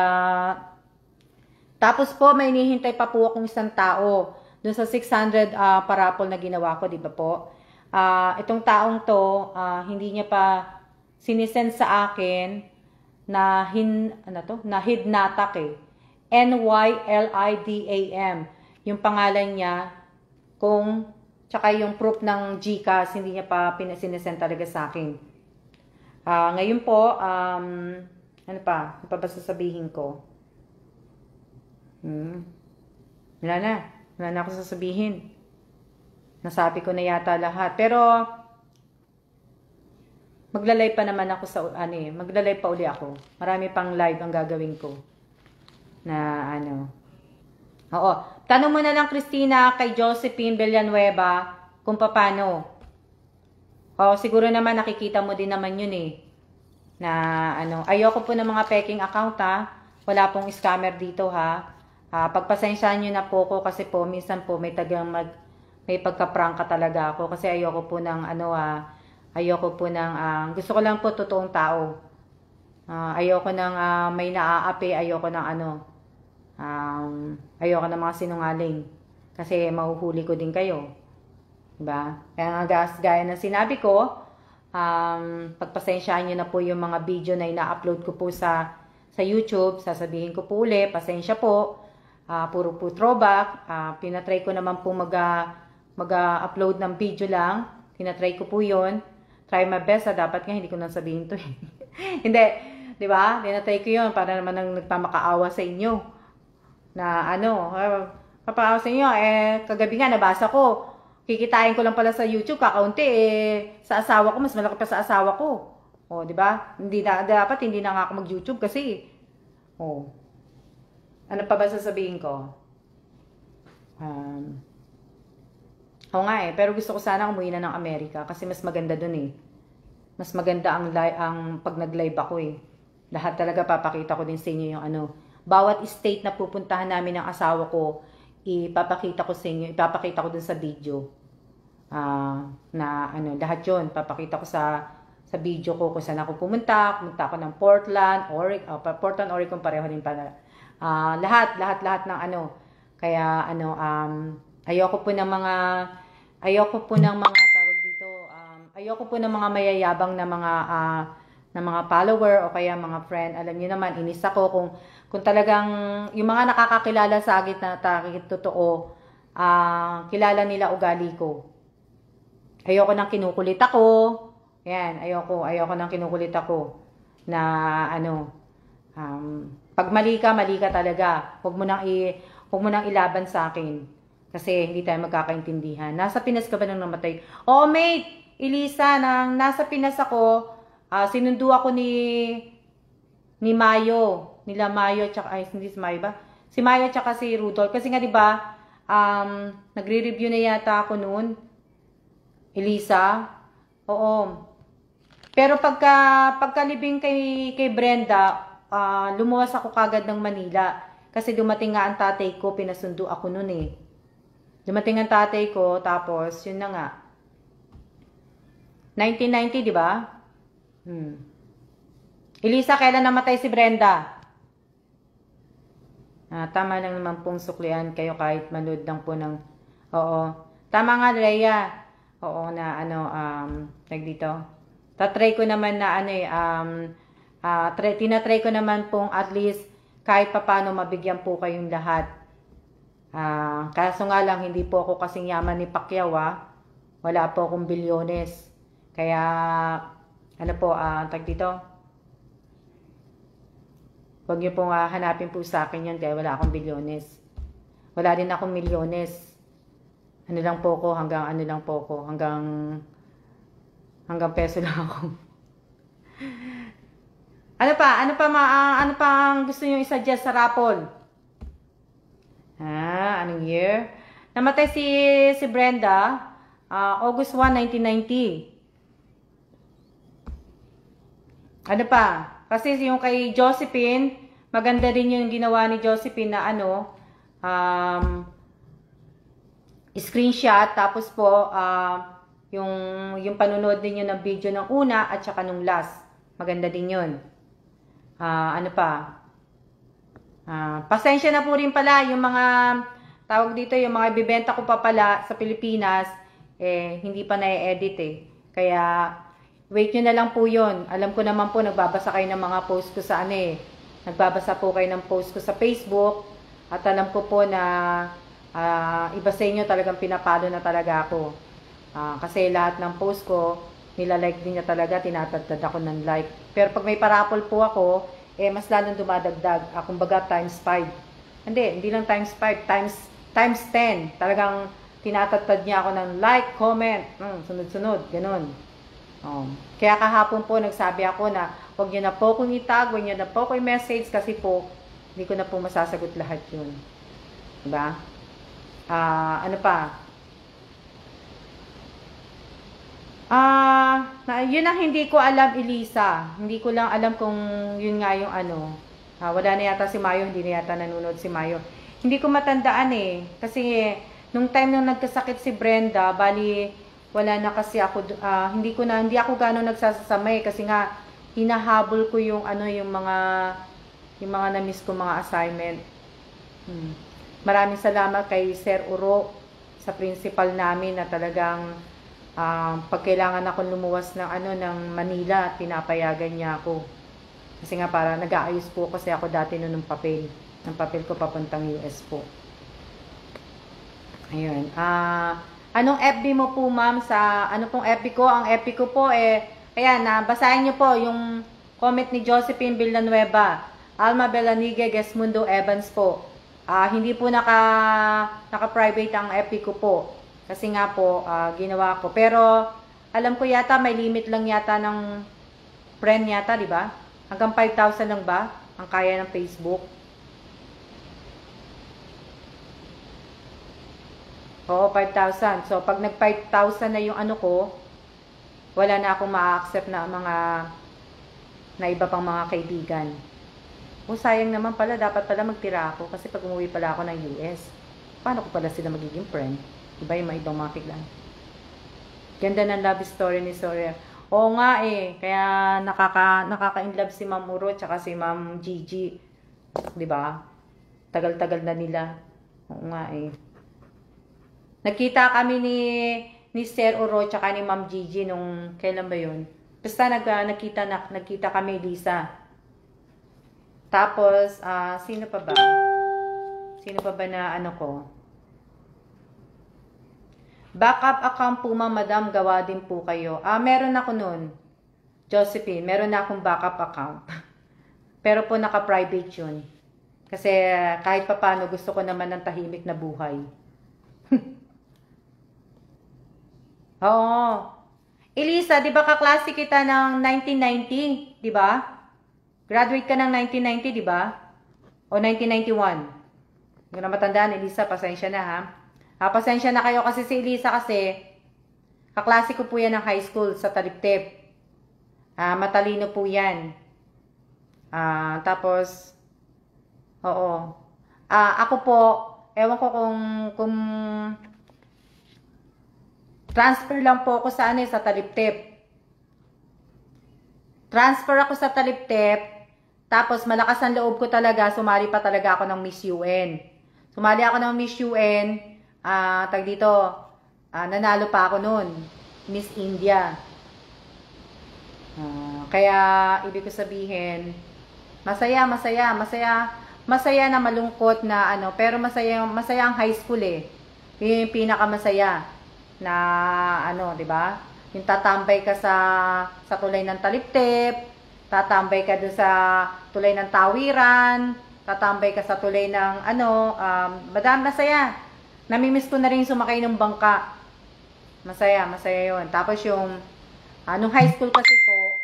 A: tapos po, may hinihintay pa po akong isang tao. Doon sa 600 parapol na ginawa ko, di ba po? Itong taong to, hindi niya pa sinisend sa akin na Hidnatak eh. NYLIDAM. Yung pangalan niya, tsaka yung proof ng GCash, hindi niya pa sinesend talaga sa akin. Ngayon po, ano pa ba sasabihin ko? Wala na ako sasabihin. Nasabi ko na yata lahat. Pero, magla-live pa naman ako magla-live pa uli ako. Marami pang live ang gagawin ko. Oo. Tanong mo na lang, Christina, kay Josephine Villanueva, kung paano. Siguro naman nakikita mo din naman yun eh. Ayoko po ng mga peking account ha. Wala pong scammer dito ha. Pagpasensyahan nyo na po ko kasi po, minsan po may pagka-prank talaga ako. Kasi ayoko po ng gusto ko lang po totoong tao. Ayoko ng may naaapi, ayoko ng ayoko ng mga sinungaling. Kasi mahuhuli ko din kayo. Diba? Kaya gaya ng sinabi ko, pagpasensyahan nyo na po yung mga video na ina-upload ko po sa YouTube. Sasabihin ko po uli, pasensya po. Puro po throwback. Pinatry ko naman po mag-upload ng video lang. Pinatry ko po yun. Try my best. Dapat nga hindi ko nang sabihin to eh. Hindi. Diba? Pinatry ko yun para naman nagpamakaawa sa inyo. Papaawa sa inyo. Kagabi nga nabasa ko. Kikitain ko lang pala sa YouTube, kakaunti sa asawa ko, mas malaki pa sa asawa ko. Di ba? Dapat hindi na nga ako mag-YouTube kasi. Ano pa ba sasabihin ko? Oo nga pero gusto ko sana umuwi na ng Amerika kasi mas maganda dun eh. Mas maganda ang pag nag-live ako eh. Lahat talaga papakita ko din sa inyo yung bawat state na pupuntahan namin ng asawa ko, ipapakita ko sa inyo, ipapakita ko dun sa video. Lahat yun, papakita ko sa video ko kung saan ako pumunta ako ng Portland, Oregon, pareho din pala. Lahat ng kaya ayoko po ng mga tawag dito, ayoko po ng mga mayayabang na mga follower o kaya mga friend. Alam niyo naman, inis ako kung talagang yung mga nakakakilala sa akin na totoo, kilala nila ugali ko. Ayoko nang kinukulit ako. Yan, ayoko nang kinukulit ako na pag mali ka talaga. Huwag mo nang ilaban sa akin kasi hindi tayo magkakaintindihan. Nasa Pinas ka ba nang namatay? Oh, mate, Elisa, nang nasa Pinas ako, sinundo ako ni Mayo, nila Mayo, tsaka, ay, hindi si Mayo ba? Si Mayo tsaka si Rudolph. Kasi nga, di ba, nagre-review na yata ako noon. Elisa? Oo. Pero pagkalibing kay Brenda, lumuwas ako kagad ng Manila. Kasi dumating nga ang tatay ko, pinasundo ako noon eh. Dumating ang tatay ko, tapos, yun na nga. 1990, di ba? Elisa, kailan namatay si Brenda? Tama lang naman pong suklian kayo kahit manood lang po ng... Oo. Tama nga, Leia. Oo, na dito. Tatry ko naman na tinatry ko naman pong at least kahit papano mabigyan po kayong lahat. Kaso nga lang, hindi po ako kasing yaman ni Pacquiao, Wala po akong bilyones. Kaya, dito. Huwag niyo pong hanapin po sa akin yan dahil wala akong bilyones. Wala din akong milyones. Hanggang peso lang ako. Ano pa ang gusto niyo i-suggest sa raffle? Anong year? Namatay si Brenda, August 1, 1990. Ano pa? Kasi yung kay Josephine, maganda rin yung ginawa ni Josephine na screenshot, tapos po, yung panunod ninyo ng video ng una at saka nung last. Maganda din yun. Ano pa? Pasensya na po rin pala yung mga, tawag dito, yung mga ibibenta ko pa pala sa Pilipinas, hindi pa na-edit Kaya, wait nyo na lang po yun. Alam ko naman po, nagbabasa kayo ng mga post ko sa Nagbabasa po kayo ng post ko sa Facebook. At alam ko po na iba sa inyo talagang pinapalo na talaga ako. Kasi lahat ng post ko, nilalike din niya talaga, tinatagdad ako ng like. Pero pag may parapol po ako, mas lalong dumadagdag. Kumbaga times 5. Hindi lang times 5, times 10. Talagang tinatagdad niya ako ng like, comment, sunod-sunod, ganun. Kaya kahapon po nagsabi ako na huwag niyo na po kong itag, huwag niyo na po kong message kasi po hindi ko na po masasagot lahat yun. Diba? Ano pa? Yun ang hindi ko alam, Elisa. Hindi ko lang alam kung yun nga yung wala na yata si Mayo, hindi na yata nanonood si Mayo. Hindi ko matandaan kasi nung time nung nagkasakit si Brenda, bali wala na kasi ako, hindi ako gano'ng nagsasamay kasi nga hinahabol ko yung yung mga na-miss ko mga assignment. Maraming salamat kay Sir Uro sa principal namin na talagang pag kailangan akong lumuwas ng Manila, pinapayagan niya ako. Kasi nga para nag-aayos po kasi ako dati ng papel ko papuntang US po. Ayun. Anong FB mo po, ma'am, sa ano pong FB ko? Ang FB ko po ayan, basahin niyo po yung comment ni Josephine Villanueva, Alma Belanigue, Gesmundo Evans po. Hindi po naka-private ang FB ko po. Kasi nga po, ginawa ko. Pero, alam ko yata, may limit lang yata ng friend yata, di ba? Hanggang 5,000 lang ba ang kaya ng Facebook? Oo, 5,000. So, pag nag-5,000 na yung ko, wala na akong ma-accept na iba pang mga kaibigan. Sayang naman pala. Dapat pala magtira ako kasi pag umuwi pala ako ng US, paano ko pala sila magiging friend? Iba yung mga ibang mga kaibigan. Ganda ng love story ni Soria. Oo nga kaya nakaka-inlove si Ma'am Uro tsaka si Ma'am Gigi. 'Di ba? Tagal-tagal na nila. Oo nga Nagkita kami ni Sir Uro tsaka ni Ma'am Gigi nung kailan ba 'yun? Basta nagkita kami, Lisa. Tapos sino pa ba? Sino pa ba na ko? Backup account po, ma'am, madam, gawa din po kayo. Meron ako nun. Josephine, meron na akong backup account. Pero po naka-private yun. Kasi kahit papano gusto ko naman ng tahimik na buhay. Oo. Elisa, di ba kaklase kita ng 1990? Di ba? Graduate ka ng 1990, di ba? O 1991? Hindi ko na matandaan, Elisa. Pasensya na, ha? Pasensya na kayo kasi si Elisa kasi kaklase ko po yan ng high school sa Taliptip. Matalino po yan. Tapos, oo. Ako po, ewan ko kung transfer lang po ako sa sa Taliptip. Transfer ako sa Taliptip, tapos malakas ang loob ko talaga, sumali pa talaga ako ng Miss UN. Sumali ako ng Miss UN, nanalo pa ako noon, Miss India. Kaya, ibig ko sabihin, masaya na malungkot na pero masaya ang high school eh. Yun yung pinakamasaya na di ba? Yung tatambay ka sa tulay ng Taliptip, tatambay ka doon sa tulay ng Tawiran, tatambay ka sa tulay ng madami masaya. Namimiss ko na rin sumakay ng bangka. Masaya yun. Tapos yung nung high school kasi po,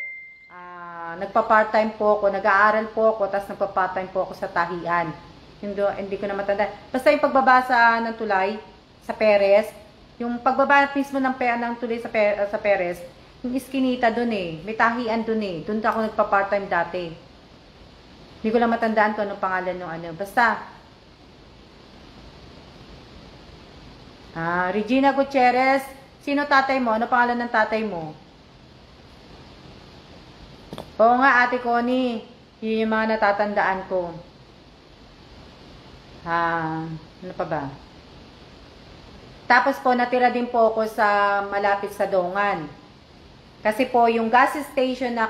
A: nagpa-part-time po ako, nag-aaral po ako, tapos nagpa-part-time po ako sa tahian. Hindi ko na matanda. Basta yung pagbabasa ng tulay sa Perez, yung pagbaba mismo ng tulay sa Perez, yung iskinita dun eh, may tahian dun eh. Dun ako nagpa-part-time dati. Hindi ko lang matandaan kung anong pangalan ng Basta, Regina Gutierrez, sino tatay mo? Ano pangalan ng tatay mo? Oo nga, Ate Connie. Yun yung mga natatandaan ko. Ano pa ba? Tapos po, natira din po ako sa malapit sa Dongan. Kasi po, yung gas station na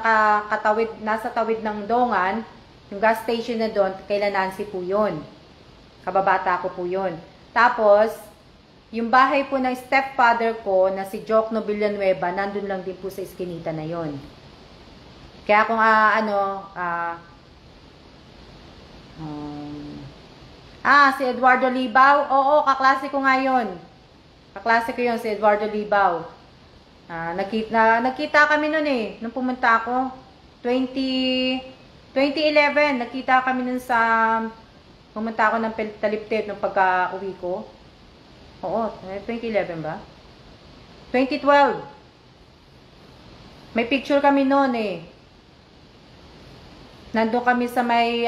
A: nasa tawid ng Dongan, yung gas station na doon, kaila Nancy po yun. Kababata ko po yun. Tapos, yung bahay po ng stepfather ko, na si Jokno Villanueva, nandun lang din po sa iskinita na yun. Kaya kung si Eduardo Libaw, oo, kaklase ko nga yun. Kaklase ko yun, si Eduardo Libaw. Nakita kami nun eh, nung pumunta ako. 2011, nakita kami nun pumunta ako ng Taliptip nung pagka-uwi ko. Oo, 2011 ba? 2012. May picture kami nun eh. Nandun kami sa may,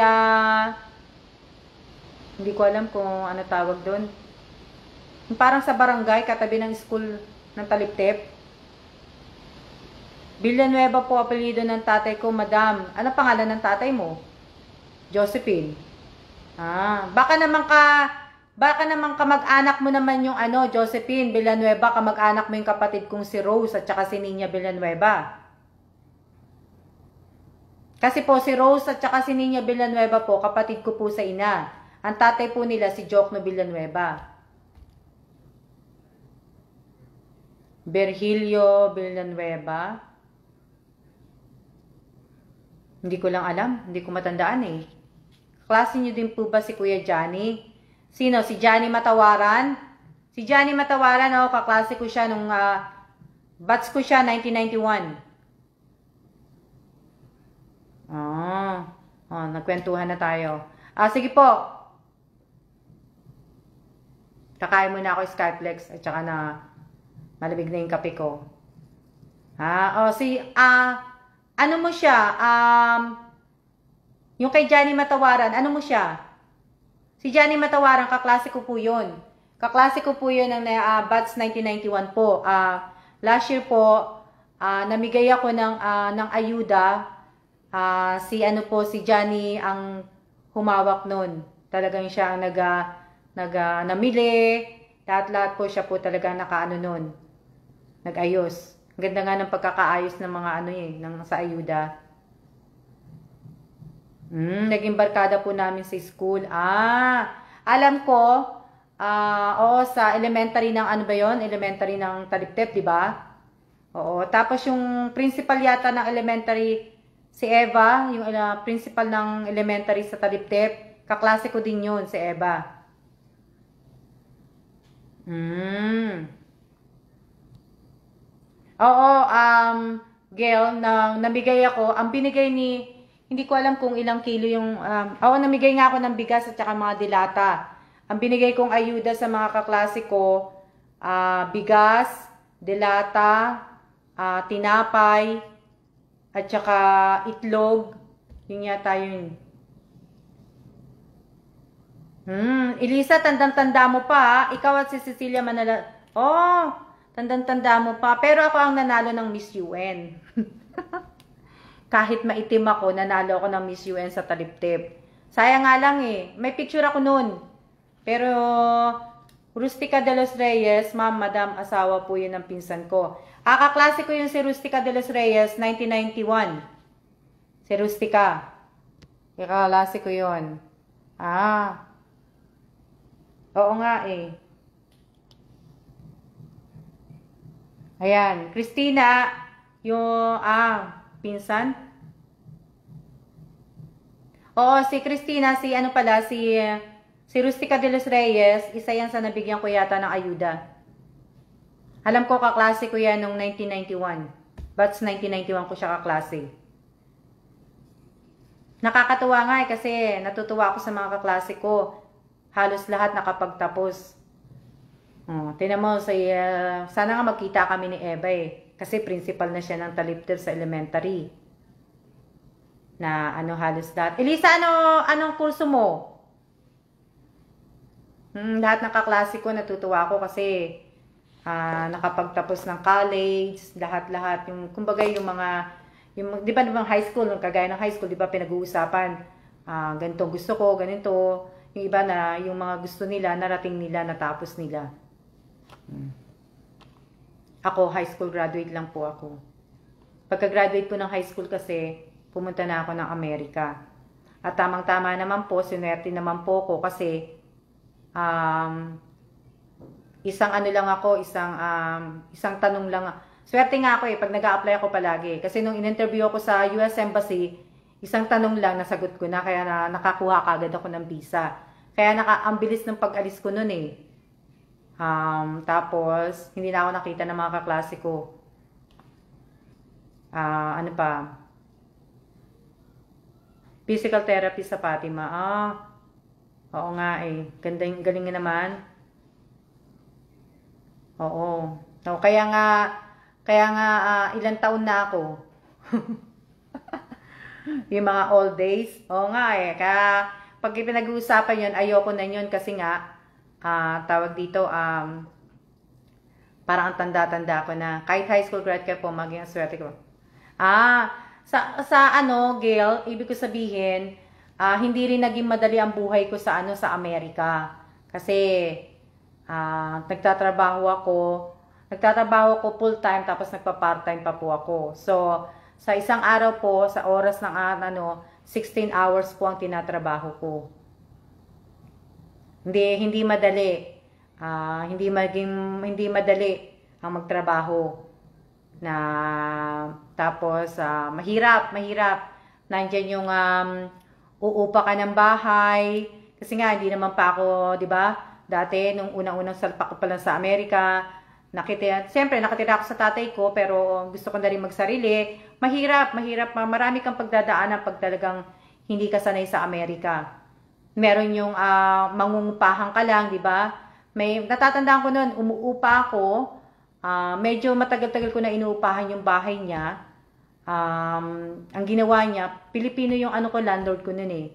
A: hindi ko alam kung ano tawag doon. Parang sa barangay, katabi ng school ng Taliptip. Villanueva po apelyido ng tatay ko, Madam. Ano pangalan ng tatay mo? Josephine. Baka naman kamag-anak mo naman yung Josephine Villanueva, kamag-anak mo yung kapatid kong si Rose at saka si Nina Villanueva. Kasi po si Rose at saka si Nina Villanueva po, kapatid ko po sa ina. Ang tatay po nila si Jokno Villanueva. Virgilio Villanueva. Hindi ko lang alam. Hindi ko matandaan eh. Klase niyo din po ba si Kuya Johnny? Sino? Si Johnny Matawaran? Si Johnny Matawaran, kaklase ko siya nung batch ko siya 1991. Nagkwentuhan na tayo. Sige po. Kakain muna ako Skyflex at saka na malamig na yung kape ko. Ano mo siya? Yung kay Johnny Matawaran, ano mo siya? Si Johnny Matawaran, kaklase ko po yun. Kaklase ko po yun ng batch 1991 po. Last year po, namigay ako ng ayuda. Si Johnny ang humawak nun. Talagang siya ang namili. Lahat-lahat po siya po talaga nakaano nun. Nag-ayos. Ang ganda nga ng pagkakaayos ng mga sa ayuda. Naging barkada po namin sa school. Alam ko, sa elementary ng elementary ng Taliptip, di ba? Oo, tapos yung principal yata ng elementary, si Eva, yung principal ng elementary sa Taliptip, kaklase ko din yun, si Eva. Oo, Gail, na namigay ako, ang binigay ni, hindi ko alam kung ilang kilo yung, oo, namigay nga ako ng bigas at saka mga dilata. Ang binigay kong ayuda sa mga kaklase ko, bigas, dilata, tinapay, at saka itlog. Yun yata yun. Elisa, tandang-tanda mo pa, ha? Ikaw at si Cecilia Manala. Oh, tandang-tanda mo pa. Pero ako ang nanalo ng Miss UN. Kahit maitim ako, nanalo ako ng Miss UN sa taliptip. Sayang nga lang eh. May picture ako noon. Pero, Rustica de los Reyes, ma'am, madam, asawa po yun ng pinsan ko. Kaklase ko yun si Rustica de los Reyes, 1991. Si Rustica. Kaklase ko yun. Oo nga eh. Ayan, Christina, yung, pinsan. Oo, si Christina, si ano pala, si Rustica de los Reyes, isa yan sa nabigyan ko yata ng ayuda. Alam ko kaklase ko yan noong 1991. Batch 1991 ko siya kaklase. Nakakatuwa nga eh, kasi natutuwa ako sa mga kaklase ko. Halos lahat nakapagtapos. Tingnan mo, sana nga magkita kami ni Eva eh. Kasi principal na siya ng taliptip sa elementary. Na ano halos lahat. Elisa, anong kurso mo? Lahat ng kaklase ko natutuwa ako kasi nakapagtapos ng college, lahat-lahat. Yung, kumbaga yung mga, di ba naman high school, kagaya ng high school, di ba pinag-uusapan, ganito gusto ko, ganito. Yung iba na, yung mga gusto nila, narating nila, natapos nila. Ako, high school graduate lang po ako. Pagka-graduate po ng high school kasi, pumunta na ako ng Amerika. At tamang-tama naman po, sinuwerte naman po ko kasi isang ano lang ako, isang tanong lang. Swerte nga ako eh, pag nag-a-apply ako palagi. Kasi nung in-interview ako sa US Embassy, isang tanong lang nasagot ko na, kaya nakakuha kagad ako ng visa. Kaya ang bilis ng pag-alis ko nun eh. Tapos, hindi na ako nakita ng mga kaklase ko. Ano pa? Physical therapy sa Fatima. Oo nga eh. Galing naman. Oo. Kaya nga ilang taon na ako. Yung mga old days. Oo nga eh. Kaya pag pinag-uusapan yun, ayoko na yun kasi nga, tawag dito, parang ang tanda-tanda ko na. Kahit high school grad ka po, maging swerte ko. Sa ano, Gail, ibig ko sabihin, hindi rin naging madali ang buhay ko sa Amerika. Kasi, nagtatrabaho ako full-time, tapos nagpa-part-time pa po ako. So, sa isang araw po, sa oras ng 16 hours po ang tinatrabaho ko. Hindi madali. Hindi madali ang magtrabaho. Tapos mahirap. Nandiyan yung uupa ka ng bahay. Kasi nga hindi naman pa ako, 'di ba? Dati nung unang-unang salpak ko pa lang sa Amerika, siyempre nakatira ako sa tatay ko, pero gusto ko na rin magsarili. Mahirap, marami kang pagdadaanan pag talagang hindi ka sanay sa Amerika. Meron yung mangungupahan ka lang, 'di ba? May natatandaan ko noon, umuupa ako. Medyo matagal-tagal ko na inuupahan yung bahay niya. Ang ginawa niya, Pilipino yung landlord ko noon eh.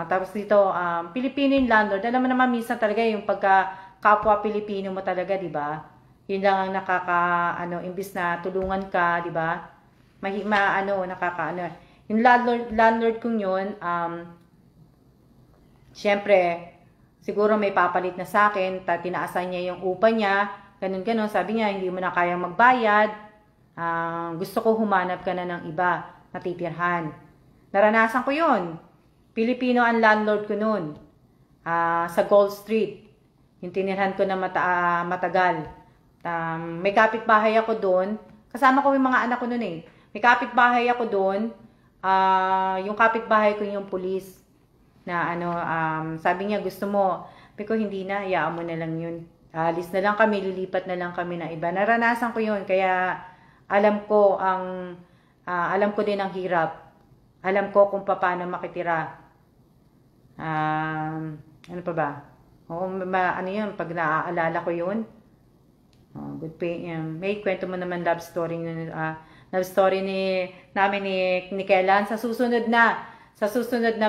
A: Tapos dito, Pilipino yung landlord. Alam mo naman minsan talaga yung pagka kapwa Pilipino mo talaga, di ba? Yun lang ang imbis na tulungan ka, di ba? Yung landlord kong yun, syempre, siguro may papalit na sa akin, tinaasan niya yung upa niya, ganun. Sabi niya, hindi mo na kayang magbayad, gusto ko humanap ka na ng iba na titirhan. Naranasan ko yun. Pilipino ang landlord ko noon, sa Gold Street. Yung tinirhan ko na matagal. May kapitbahay ako doon. Kasama ko yung mga anak ko noon eh. May kapitbahay ako doon. Yung kapitbahay ko yung pulis. Na sabi niya gusto mo. Sabi ko hindi na, hayaan mo na lang yun. Alis na lang kami, lilipat na lang kami na iba. Naranasan ko yun, kaya alam ko din ang hirap. Alam ko kung paano makitira. Ano pa ba? Oo, ano yun, pag naaalala ko yun. Oh, good pay. May kwento mo naman love story namin ni Kellan. Sa susunod na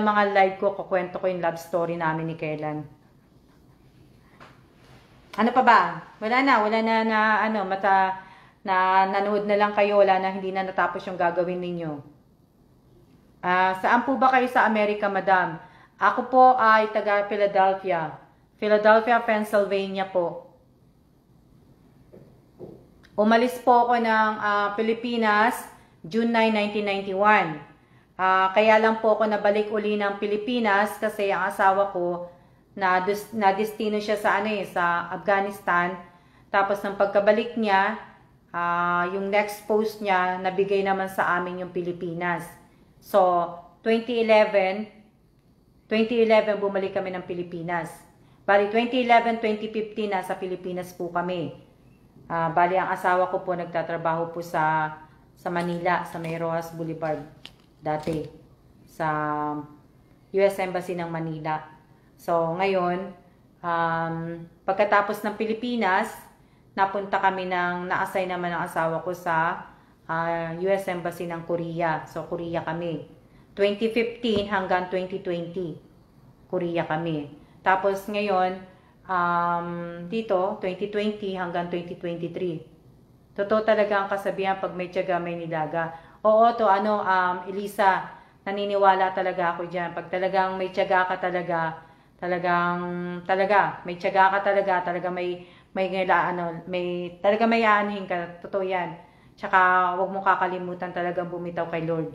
A: mga live ko, kukwento ko yung love story namin ni Kellan. Ano pa ba? Wala na nanood na lang kayo, hindi na natapos yung gagawin ninyo. Saan po ba kayo sa Amerika, madam? Ako po ay taga Philadelphia, Pennsylvania po. Umalis po ako ng Pilipinas, June 9, 1991. Kaya lang po ako nabalik uli ng Pilipinas kasi ang asawa ko na destino siya sa sa Afghanistan. Tapos ng pagkabalik niya, yung next post niya nabigay naman sa amin yung Pilipinas. So 2011 bumalik kami ng Pilipinas. Bali 2011, 2015 nasa Pilipinas po kami. Bali ang asawa ko po nagtatrabaho po sa Manila, sa May Rojas Boulevard dati, sa US Embassy ng Manila. So, ngayon, pagkatapos ng Pilipinas, na-assign naman ng asawa ko sa US Embassy ng Korea. So, Korea kami. 2015 hanggang 2020, Korea kami. Tapos ngayon, dito, 2020 hanggang 2023. Totoo talaga ang kasabihan, pag may tiyaga, may nilaga. Oo, Elisa, naniniwala talaga ako dyan. Pag talagang may tiyaga ka talaga, may tiyaga ka talaga may aanhin ka, totoo yan. Tsaka huwag mo kakalimutan talagang bumitaw kay Lord.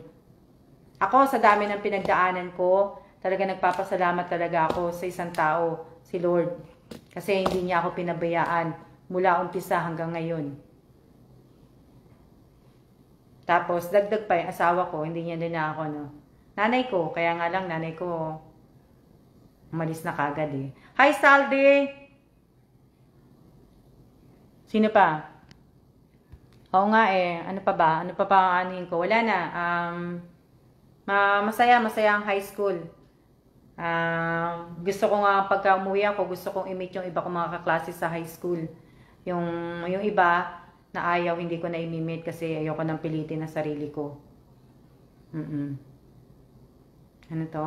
A: Ako, sa dami ng pinagdaanan ko, talaga nagpapasalamat talaga ako sa isang tao, si Lord. Kasi hindi niya ako pinabayaan mula umpisa hanggang ngayon. Tapos, dagdag pa yung asawa ko, hindi niya din ako, no. Nanay ko, kaya nga lang nanay ko, umalis na kagad eh. Hi, Saldi! Sino pa? Oo nga eh. Ano pa ba? Ano pa ang anuhin ko? Wala na. Masaya ang high school. Gusto ko nga pagka umuwi ako, gusto kong i-meet yung iba kong mga kaklase sa high school. Yung iba na ayaw, hindi ko na i-meet kasi ayoko nang pilitin ang sarili ko. Ano to?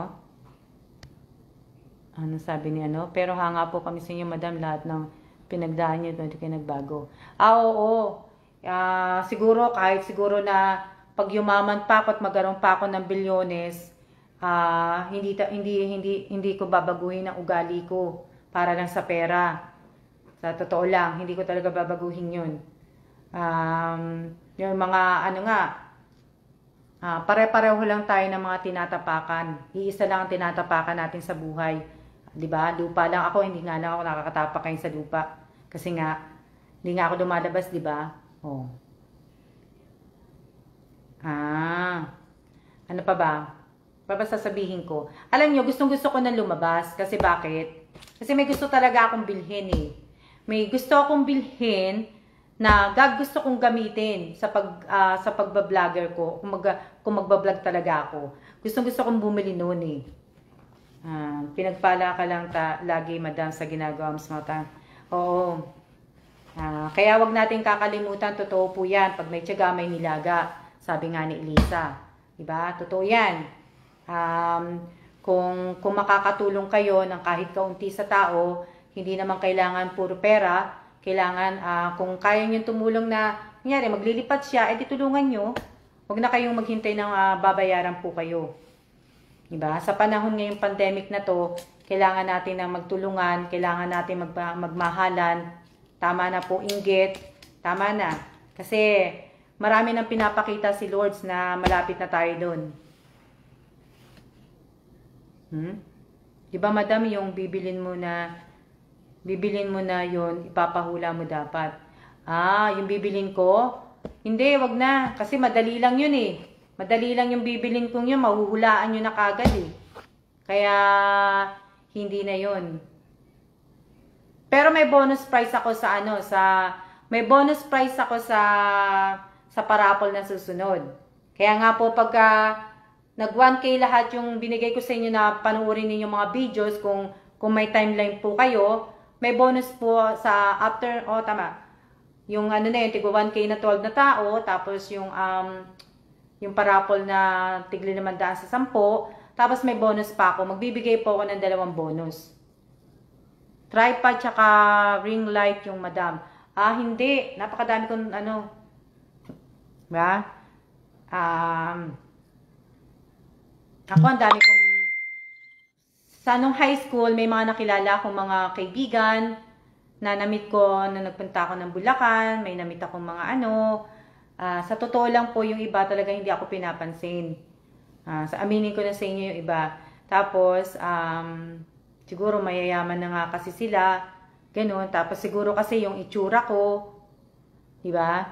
A: Ano sabi ni ano? Pero hanga po kami sa inyo, madam, lahat ng pinagdaan niyo, hindi kayo nagbago. Oo. Siguro, kahit siguro na pag yumaman pa ako at magkaroon pa ako ng bilyones, hindi ko babaguhin ang ugali ko para lang sa pera. Sa totoo lang, hindi ko talaga babaguhin yun. Yung mga pare-pareho lang tayo ng mga tinatapakan. Iisa lang ang tinatapakan natin sa buhay. 'Di ba? Lupa lang ako, hindi nga lang ako nakakatapak kayo sa lupa. Kasi nga hindi nga ako lumalabas, 'di ba? Oh. Ano pa ba? Sasabihin ko. Alam niyo, gustong-gusto ko nang lumabas kasi bakit? Kasi may gusto talaga akong bilhin eh. May gusto akong bilhin na gusto kong gamitin sa pagba-vlogger ko, kung magba-vlog talaga ako. Gustong-gusto kong bumili noon eh. Pinagpala ka lang lagi, madam, sa ginagawa mo sa mga. Oo. Kaya wag natin kakalimutan, totoo po yan. Pag may tiyaga, may nilaga. Sabi nga ni Elisa. Diba? Totoo yan. Kung makakatulong kayo ng kahit kaunti sa tao, hindi naman kailangan puro pera. Kailangan, kung kaya nyo tumulong na, kunyari, maglilipat siya, edi tulungan nyo. Huwag na kayong maghintay ng babayaran po kayo. Diba? Sa panahon ngayong pandemic na to, kailangan natin na magtulungan, kailangan natin magmahalan. Tama na po, inggit. Tama na. Kasi marami nang pinapakita si Lords na malapit na tayo doon. Diba, madam, yung bibilin mo na yun, ipapahula mo dapat. Yung bibilin ko? Hindi, wag na. Kasi madali lang yun eh. Madali lang yung bibilin kong yun, mahuhulaan nyo na kagad eh. Kaya, hindi na yun. Pero may bonus prize ako sa ano, may bonus prize ako sa parapol na susunod. Kaya nga po pagka nag 1K lahat yung binigay ko sa inyo na panuorin ninyo mga videos, kung may timeline po kayo, may bonus po sa after, tama. Yung ano na yun, tigo 1K na 12 na tao, tapos yung parapol na tigli naman daan sa 10, tapos may bonus pa ako. Magbibigay po ako ng 2 bonus. Tripod tsaka ring light yung madam. Hindi. Napakadami kong ano. Ba? Ako ang dami kong sa nung high school, may mga nakilala akong mga kaibigan na namit ko na nagpunta ako ng Bulacan, may namit akong mga ano. Sa totoo lang po, yung iba talaga hindi ako pinapansin. Aminin ko na sa inyo yung iba. Tapos, siguro mayayaman na nga kasi sila. Ganun. Tapos siguro kasi yung itsura ko. Diba?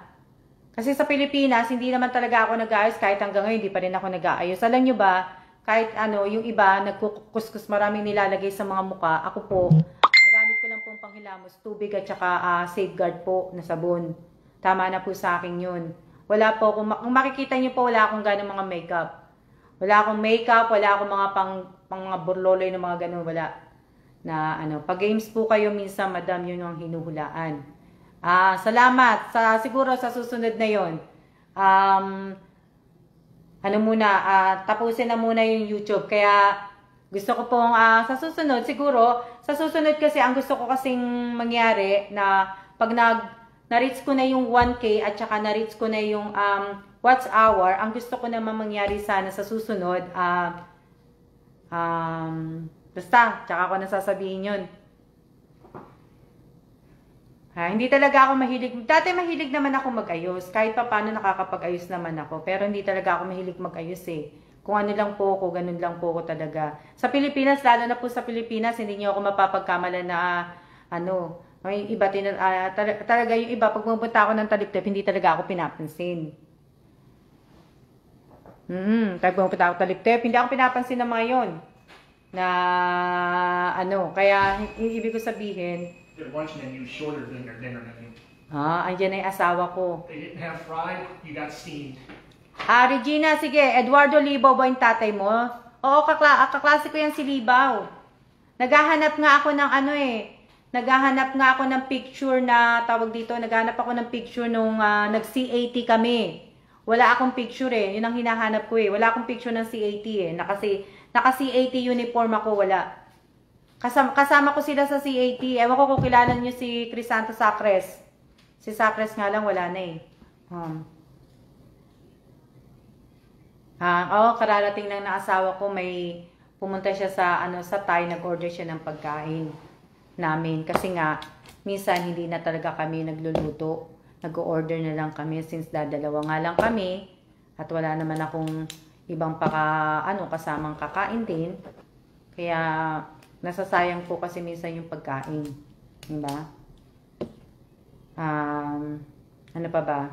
A: Kasi sa Pilipinas, hindi naman talaga ako nag-aayos. Kahit hanggang ngayon, hindi pa rin ako nag-aayos. Alam nyo ba, kahit ano, yung iba, nagkukuskus, maraming nilalagay sa mga muka. Ako po, ang gamit ko lang pong panghilamos, tubig at saka safeguard po na sabon. Tama na po sa akin yun. Wala po, kung makikita nyo po, wala akong ganong mga makeup. Wala akong makeup, wala akong mga pang mga burloloy na mga ganun, wala. Na ano, pag games po kayo minsan, madam, yun yung hinuhulaan. Salamat. Siguro sa susunod na yon. Ano muna, tapusin na muna yung YouTube. Kaya gusto ko pong sa susunod, siguro, sa susunod kasi ang gusto ko kasing mangyari na pag na-reach ko na yung 1K at saka na-reach ko na yung watch hour, ang gusto ko naman mangyari sana sa susunod, basta, tsaka ko nasasabihin yun. Hindi talaga ako mahilig. Dati mahilig naman ako mag-ayos. Kahit pa paano nakakapag-ayos naman ako. Pero hindi talaga ako mahilig mag-ayos eh. Kung ano lang po ako, ganun lang po ako talaga. Sa Pilipinas, lalo na po sa Pilipinas, hindi niyo ako mapapagkamalan na may iba, talaga yung iba, pag pumunta ako ng Taliptip, hindi talaga ako pinapansin. Kahit pumunta ako Taliptip, hindi ako pinapansin ng mga yun. Na kaya ibig ko sabihin,
B: their lunch menu shorter than their dinner menu.
A: Andyan ay asawa ko.
B: They didn't have fried, you got steamed.
A: Regina, sige, Eduardo Libaw ba yung tatay mo? Oo, kaklase ko yan si Libaw. Naghahanap nga ako ng naghahanap nga ako ng picture na, tawag dito, naghahanap ako ng picture nung nag-C80 kami. Wala akong picture eh, yun ang hinahanap ko eh. Wala akong picture ng C80 eh, naka-C80 uniform ako, wala. Kasama ko sila sa C80. Ewan ko kung kilala niyo si Crisanto Sacres. Si Sacres nga lang, wala na eh. Kararating lang na asawa ko, may pumunta siya sa Thai, nag-order siya ng pagkain namin. Kasi nga, minsan hindi na talaga kami nagluluto. Nag-order na lang kami since dadalawa nga lang kami. At wala naman akong ibang kasamang kakain din. Kaya, nasasayang po kasi minsan yung pagkain. Diba? Ano pa ba?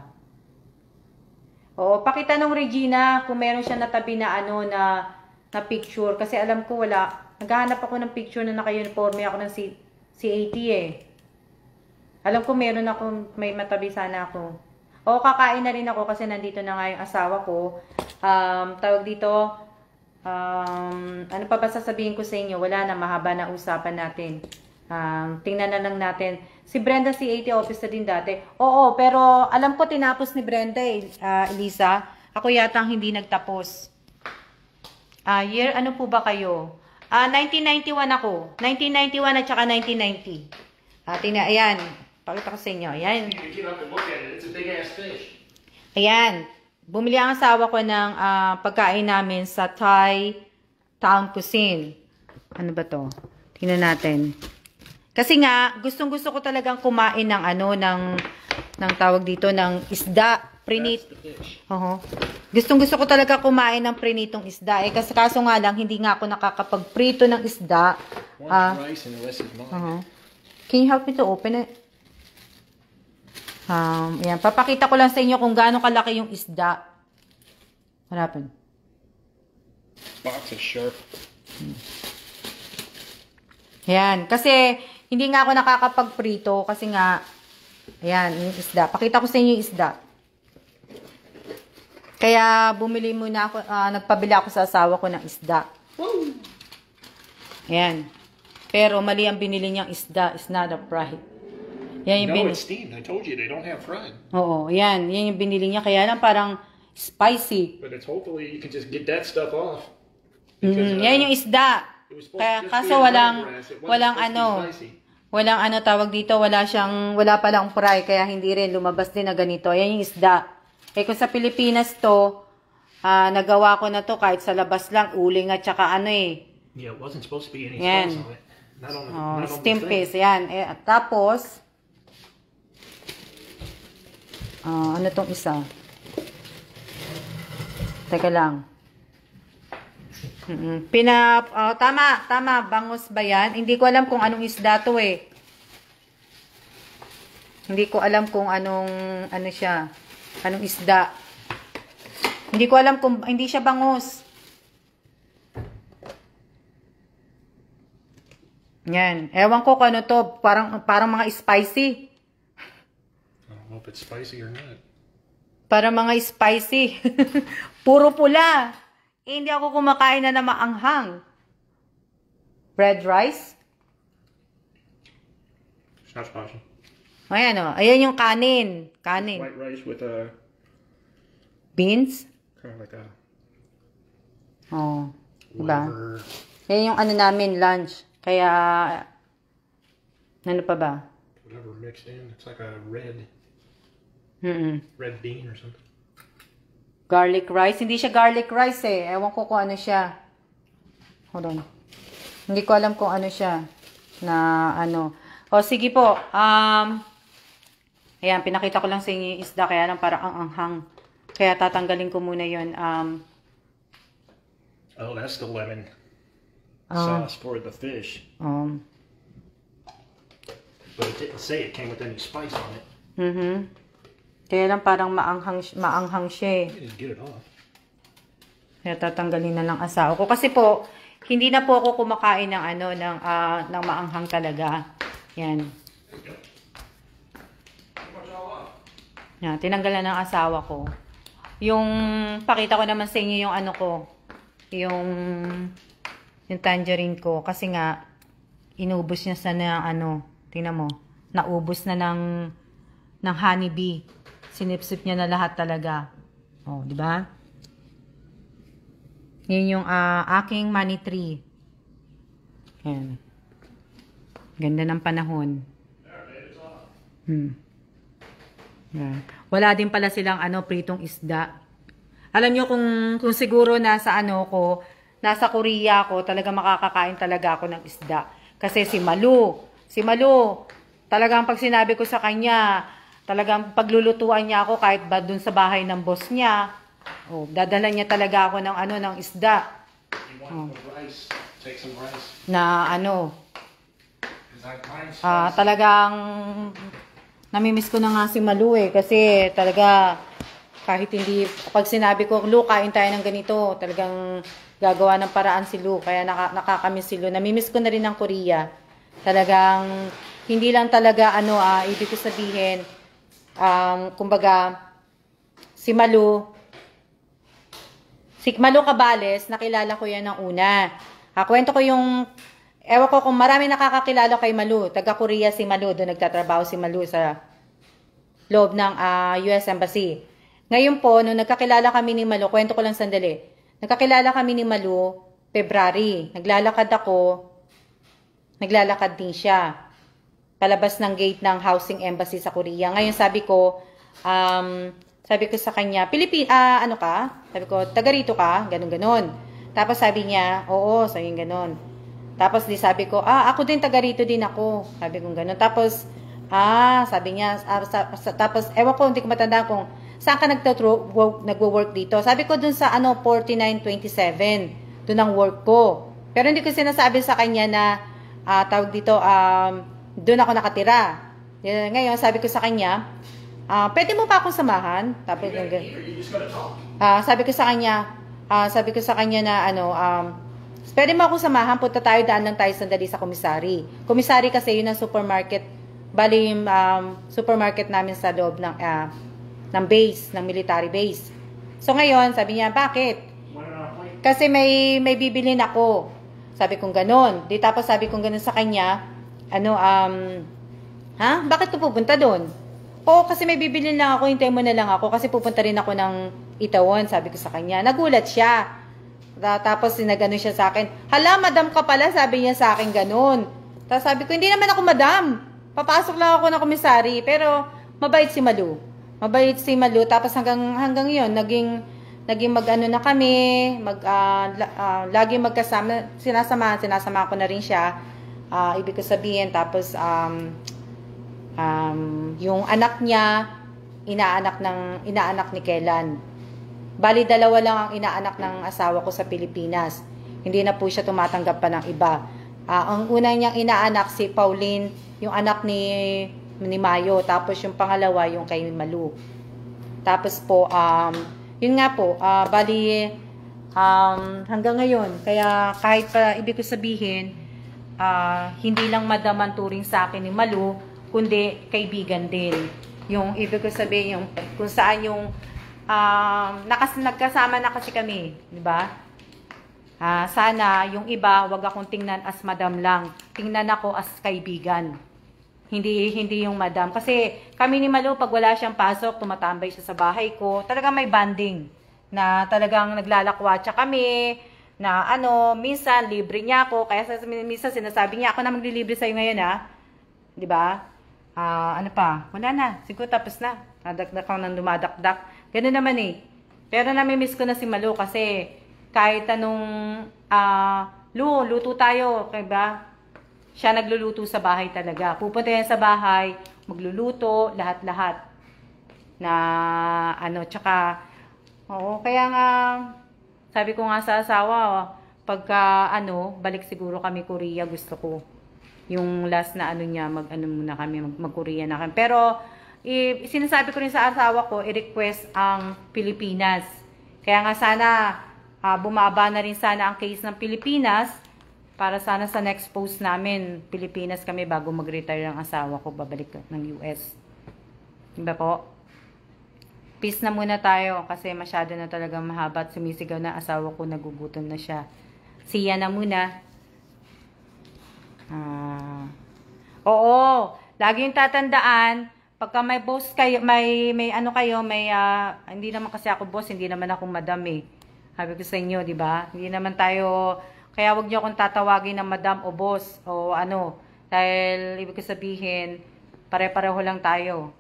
A: Oo, pakita nung Regina kung meron siya natabi na na picture. Kasi alam ko wala. Naghahanap ako ng picture na naka-uniforme ako ng C80 eh. Alam ko meron ako, may matabi sana ako. Oo, kakain na rin ako kasi nandito na nga yung asawa ko. Tawag dito, ano pa ba sasabihin ko sa inyo? Wala na, mahaba na usapan natin. Tingnan na lang natin. Si Brenda, si 80 office na din dati. Oo, pero alam ko tinapos ni Brenda Elisa. Ako yata ang hindi nagtapos. Year, ano po ba kayo? 1991 ako. 1991 at saka 1990. Tingnan, ayan. Pakita ko sa inyo. Ayan.
B: It's a big ass fish.
A: Ayan. Bumili ang asawa ko ng pagkain namin sa Thai Town Cuisine. Ano ba to? Tingnan natin. Kasi nga, gustong-gusto ko talagang kumain ng ng tawag dito, ng isda. Prinit. Gustong-gusto ko talaga kumain ng prinitong isda. Kasi kaso nga lang, hindi nga ako nakakapagprito ng isda.
B: Rice and the rest is mine.
A: Can you help me to open it? Ayan. Papakita ko lang sa inyo kung gaano kalaki yung isda. What happened?
B: Box is sharp.
A: Ayan. Kasi, hindi nga ako nakakapagprito kasi nga, ayan, yung isda. Pakita ko sa inyo yung isda. Kaya bumili muna ako, nagpabili ako sa asawa ko ng isda. Ayan. Pero mali ang binili niyang isda. It's not a fried. Yan yung
B: No, it's steamed. I told you they don't have fried.
A: Oo, yan. Yan yung binili niya. Kaya lang parang spicy.
B: But it's hopefully you can just get that stuff off.
A: Yan yung isda. Kaya, kaso walang tawag dito, wala palang fry, kaya hindi rin lumabas din na ganito. Yan yung isda. Eh kung sa Pilipinas to, nagawa ko na to kahit sa labas lang, uling at saka
B: Yeah, it wasn't supposed to be any
A: Yan.
B: sauce on it. Not on the
A: steam
B: thing.
A: fish, yan. Tapos, ano tong isa? Teka lang. Tama, bangus ba yan? Hindi ko alam kung anong isda to eh. Hindi ko alam kung anong isda. Hindi ko alam kung, hindi siya bangus. Yan. Ewan ko kung ano to, parang mga spicy.
B: I don't know if it's spicy or not.
A: Parang mga spicy. Puro pula. Hindi ako kumakain na maanghang. Red rice?
B: It's not spicy.
A: Ayan o. Ayan yung kanin.
B: White rice with
A: Beans?
B: kind of like a
A: Diba?
B: whatever.
A: Ayan yung ano namin, lunch. Kaya, ano pa ba?
B: Whatever mixed in. It's like a red bean or something.
A: Garlic rice. Hindi siya garlic rice eh. Ewan ko kung ano siya. Hold on. Hindi ko alam kung ano siya. Na ano. O sige po. Ayan, pinakita ko lang sa inyo yung isda. Kaya lang parang ang anghang. Kaya tatanggalin ko muna yun.
B: Oh, that's the lemon sauce for the fish. But it didn't say it came with any spice on it.
A: Kaya lang parang maanghang siya eh.
B: You just get it off.
A: Kaya tatanggalin na lang asawa ko. Kasi po, hindi na po ako kumakain ng ng maanghang talaga. Yan. Yan, tinanggalan ng asawa ko. Yung, pakita ko naman sa inyo yung yung tangerine ko. Kasi nga, inubos niya sa tingnan mo, naubos na ng honeybee. Sinipsip niya na lahat talaga. Oh, di ba? Yan yung aking money tree. Yan. Ganda ng panahon. Yan. Wala din pala silang pritong isda. Alam nyo kung siguro nasa Korea ako, talaga makakakain talaga ako ng isda. Kasi si Malu, talagang pag sinabi ko sa kanya, talagang paglulutuan niya ako kahit ba dun sa bahay ng boss niya. Dadala niya talaga ako ng isda.
B: Rice. Take some rice.
A: Na talagang namimiss ko na nga si Malu eh. Kasi talaga kahit hindi, pag sinabi ko, Lu, kain tayo ng ganito, talagang gagawa ng paraan si Lu. Kaya nakakamiss si Lu. Namimiss ko na rin ng Korea. Talagang hindi lang talaga ibig ko sabihin, kumbaga, si Malu Cabales, nakilala ko yan ng una. Kwento ko ewan ko kung marami nakakakilala kay Malu. Taga Korea si Malu, doon nagtatrabaho si Malu sa loob ng US Embassy. Ngayon po, nung nagkakilala kami ni Malu, kwento ko lang sandali. Nagkakilala kami ni Malu, February. Naglalakad din siya. Palabas ng gate ng Housing Embassy sa Korea. Ngayon sabi ko sa kanya, ano ka? Sabi ko, taga rito ka? Ganon. Tapos sabi niya, oo, sabi niya ganon. Tapos sabi ko, ako din taga rito din ako. Sabi ko ganon. Tapos, sabi niya, tapos, ewan ko, hindi ko matandaan kung saan ka nagwo-work dito. Sabi ko dun sa 4927, dun ang work ko. Pero hindi ko sinasabi sa kanya na, tawag dito, doon ako nakatira. Ngayon, sabi ko sa kanya, pwede mo pa akong samahan? Tapos, sabi ko sa kanya na Pwede mo akong samahan, punta tayo, daan lang tayo sandali sa komisari. Komisari kasi yun ang supermarket, bali yung supermarket namin sa loob ng base, ng military base. So ngayon, sabi niya, bakit? Kasi may bibilin ako. Sabi kong ganon. Di tapos sabi kong ganon sa kanya, bakit ko pupunta doon? Oo, kasi may bibilin lang ako, hintayin mo na lang ako kasi pupunta rin ako ng Itaewon, sabi ko sa kanya. Nagulat siya. Tapos sinagano siya sa akin, hala, madam ka pala, sabi niya sa akin ganun. Tapos sabi ko, hindi naman ako madam. Papasok lang ako ng komisari. Pero mabait si Malu. Mabait si Malu. Tapos hanggang yun, naging mag-ano na kami, lagi magkasama, sinasama ko na rin siya. Ibig ko sabihin, tapos yung anak niya, inaanak ni Kellan. Bali, 2 lang ang inaanak ng asawa ko sa Pilipinas. Hindi na po siya tumatanggap pa ng iba. Ang unang niyang inaanak, si Pauline, yung anak ni Mayo. Tapos yung pangalawa, yung kay Malu. Tapos po, yun nga po, bali, hanggang ngayon. Kaya kahit pa, ibig ko sabihin, hindi lang madam ang turing sa akin ni Malu, kundi kaibigan din. Yung ibig ko sabihin, yung kung saan yung nagkasama na kasi kami, di ba? Sana yung iba, wag akong tingnan as madam lang. Tingnan ako as kaibigan. Hindi yung madam. Kasi kami ni Malu, pag wala siyang pasok, tumatambay siya sa bahay ko. Talagang may banding. Na talagang naglalakwatsa kami. Na minsan, libre niya ako. Kaya minsan sinasabi niya, ako na maglilibre sa'yo ngayon, di ba? Ano pa? Wala na. Siguro tapos na. Nadagdag ako ng dumadakdak. Ganun naman eh. Pero nami-miss ko na si Malu kasi kahit anong luto tayo, ba? Siya nagluluto sa bahay talaga. Pupunta yan sa bahay, magluluto, lahat-lahat. Na tsaka kaya nga sabi ko nga sa asawa, pagka balik siguro kami Korea, gusto ko. Yung last na niya, muna kami, mag-Korea na kami. Pero sinasabi ko rin sa asawa ko, i-request ang Pilipinas. Kaya nga sana bumaba na rin sana ang case ng Pilipinas para sana sa next post namin, Pilipinas kami bago mag-retire ang asawa ko, babalik ng US. Diba po? Peace na muna tayo kasi masyado na talaga mahaba at sumisigaw na asawa ko, nagugutom na siya. Siya na muna. Oo, lagi yung tatandaan, pagka may boss kayo, may hindi naman kasi ako boss, hindi naman ako madam eh. Sabi ko sa inyo, di ba? Hindi naman tayo, kaya wag niyo akong tatawagin ng madam o boss o dahil ibig ko sabihin, pare-pareho lang tayo.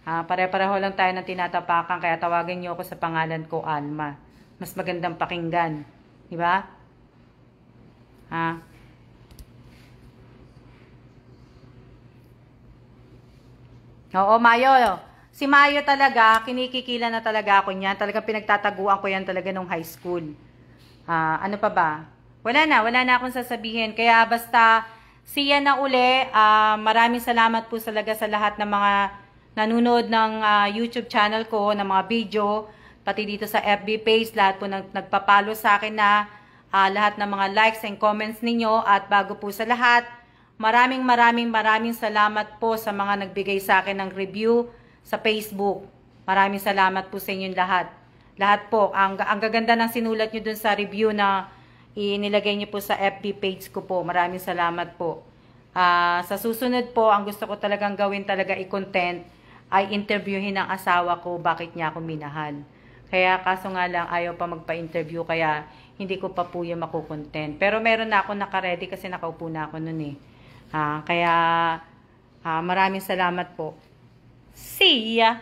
A: Pare-pareho lang tayo ng tinatapakan, kaya tawagin niyo ako sa pangalan ko, Alma. Mas magandang pakinggan. Di ba? Oo, Mayo. Si Mayo talaga, kinikikila na talaga ako niyan. Talaga pinagtataguan ko yan talaga nung high school. Ano pa ba? Wala na akong sasabihin. Kaya basta, siya na uli. Maraming salamat po talaga sa lahat ng mga nanonood ng YouTube channel ko, ng mga video, pati dito sa FB page, lahat po nagpapalo sa akin na lahat ng mga likes and comments ninyo. At bago po sa lahat, maraming salamat po sa mga nagbigay sa akin ng review sa Facebook. Maraming salamat po sa inyong lahat. Lahat po, ang gaganda ng sinulat nyo dun sa review na inilagay nyo po sa FB page ko po. Maraming salamat po. Sa susunod po, ang gusto ko talagang gawin talaga i-content ay interviewin ang asawa ko bakit niya ako minahal. Kaya kaso nga lang ayaw pa magpa-interview kaya hindi ko pa po yung makukontent. Pero meron na ako naka-ready kasi nakaupo na ako nun eh. Kaya maraming salamat po. See ya!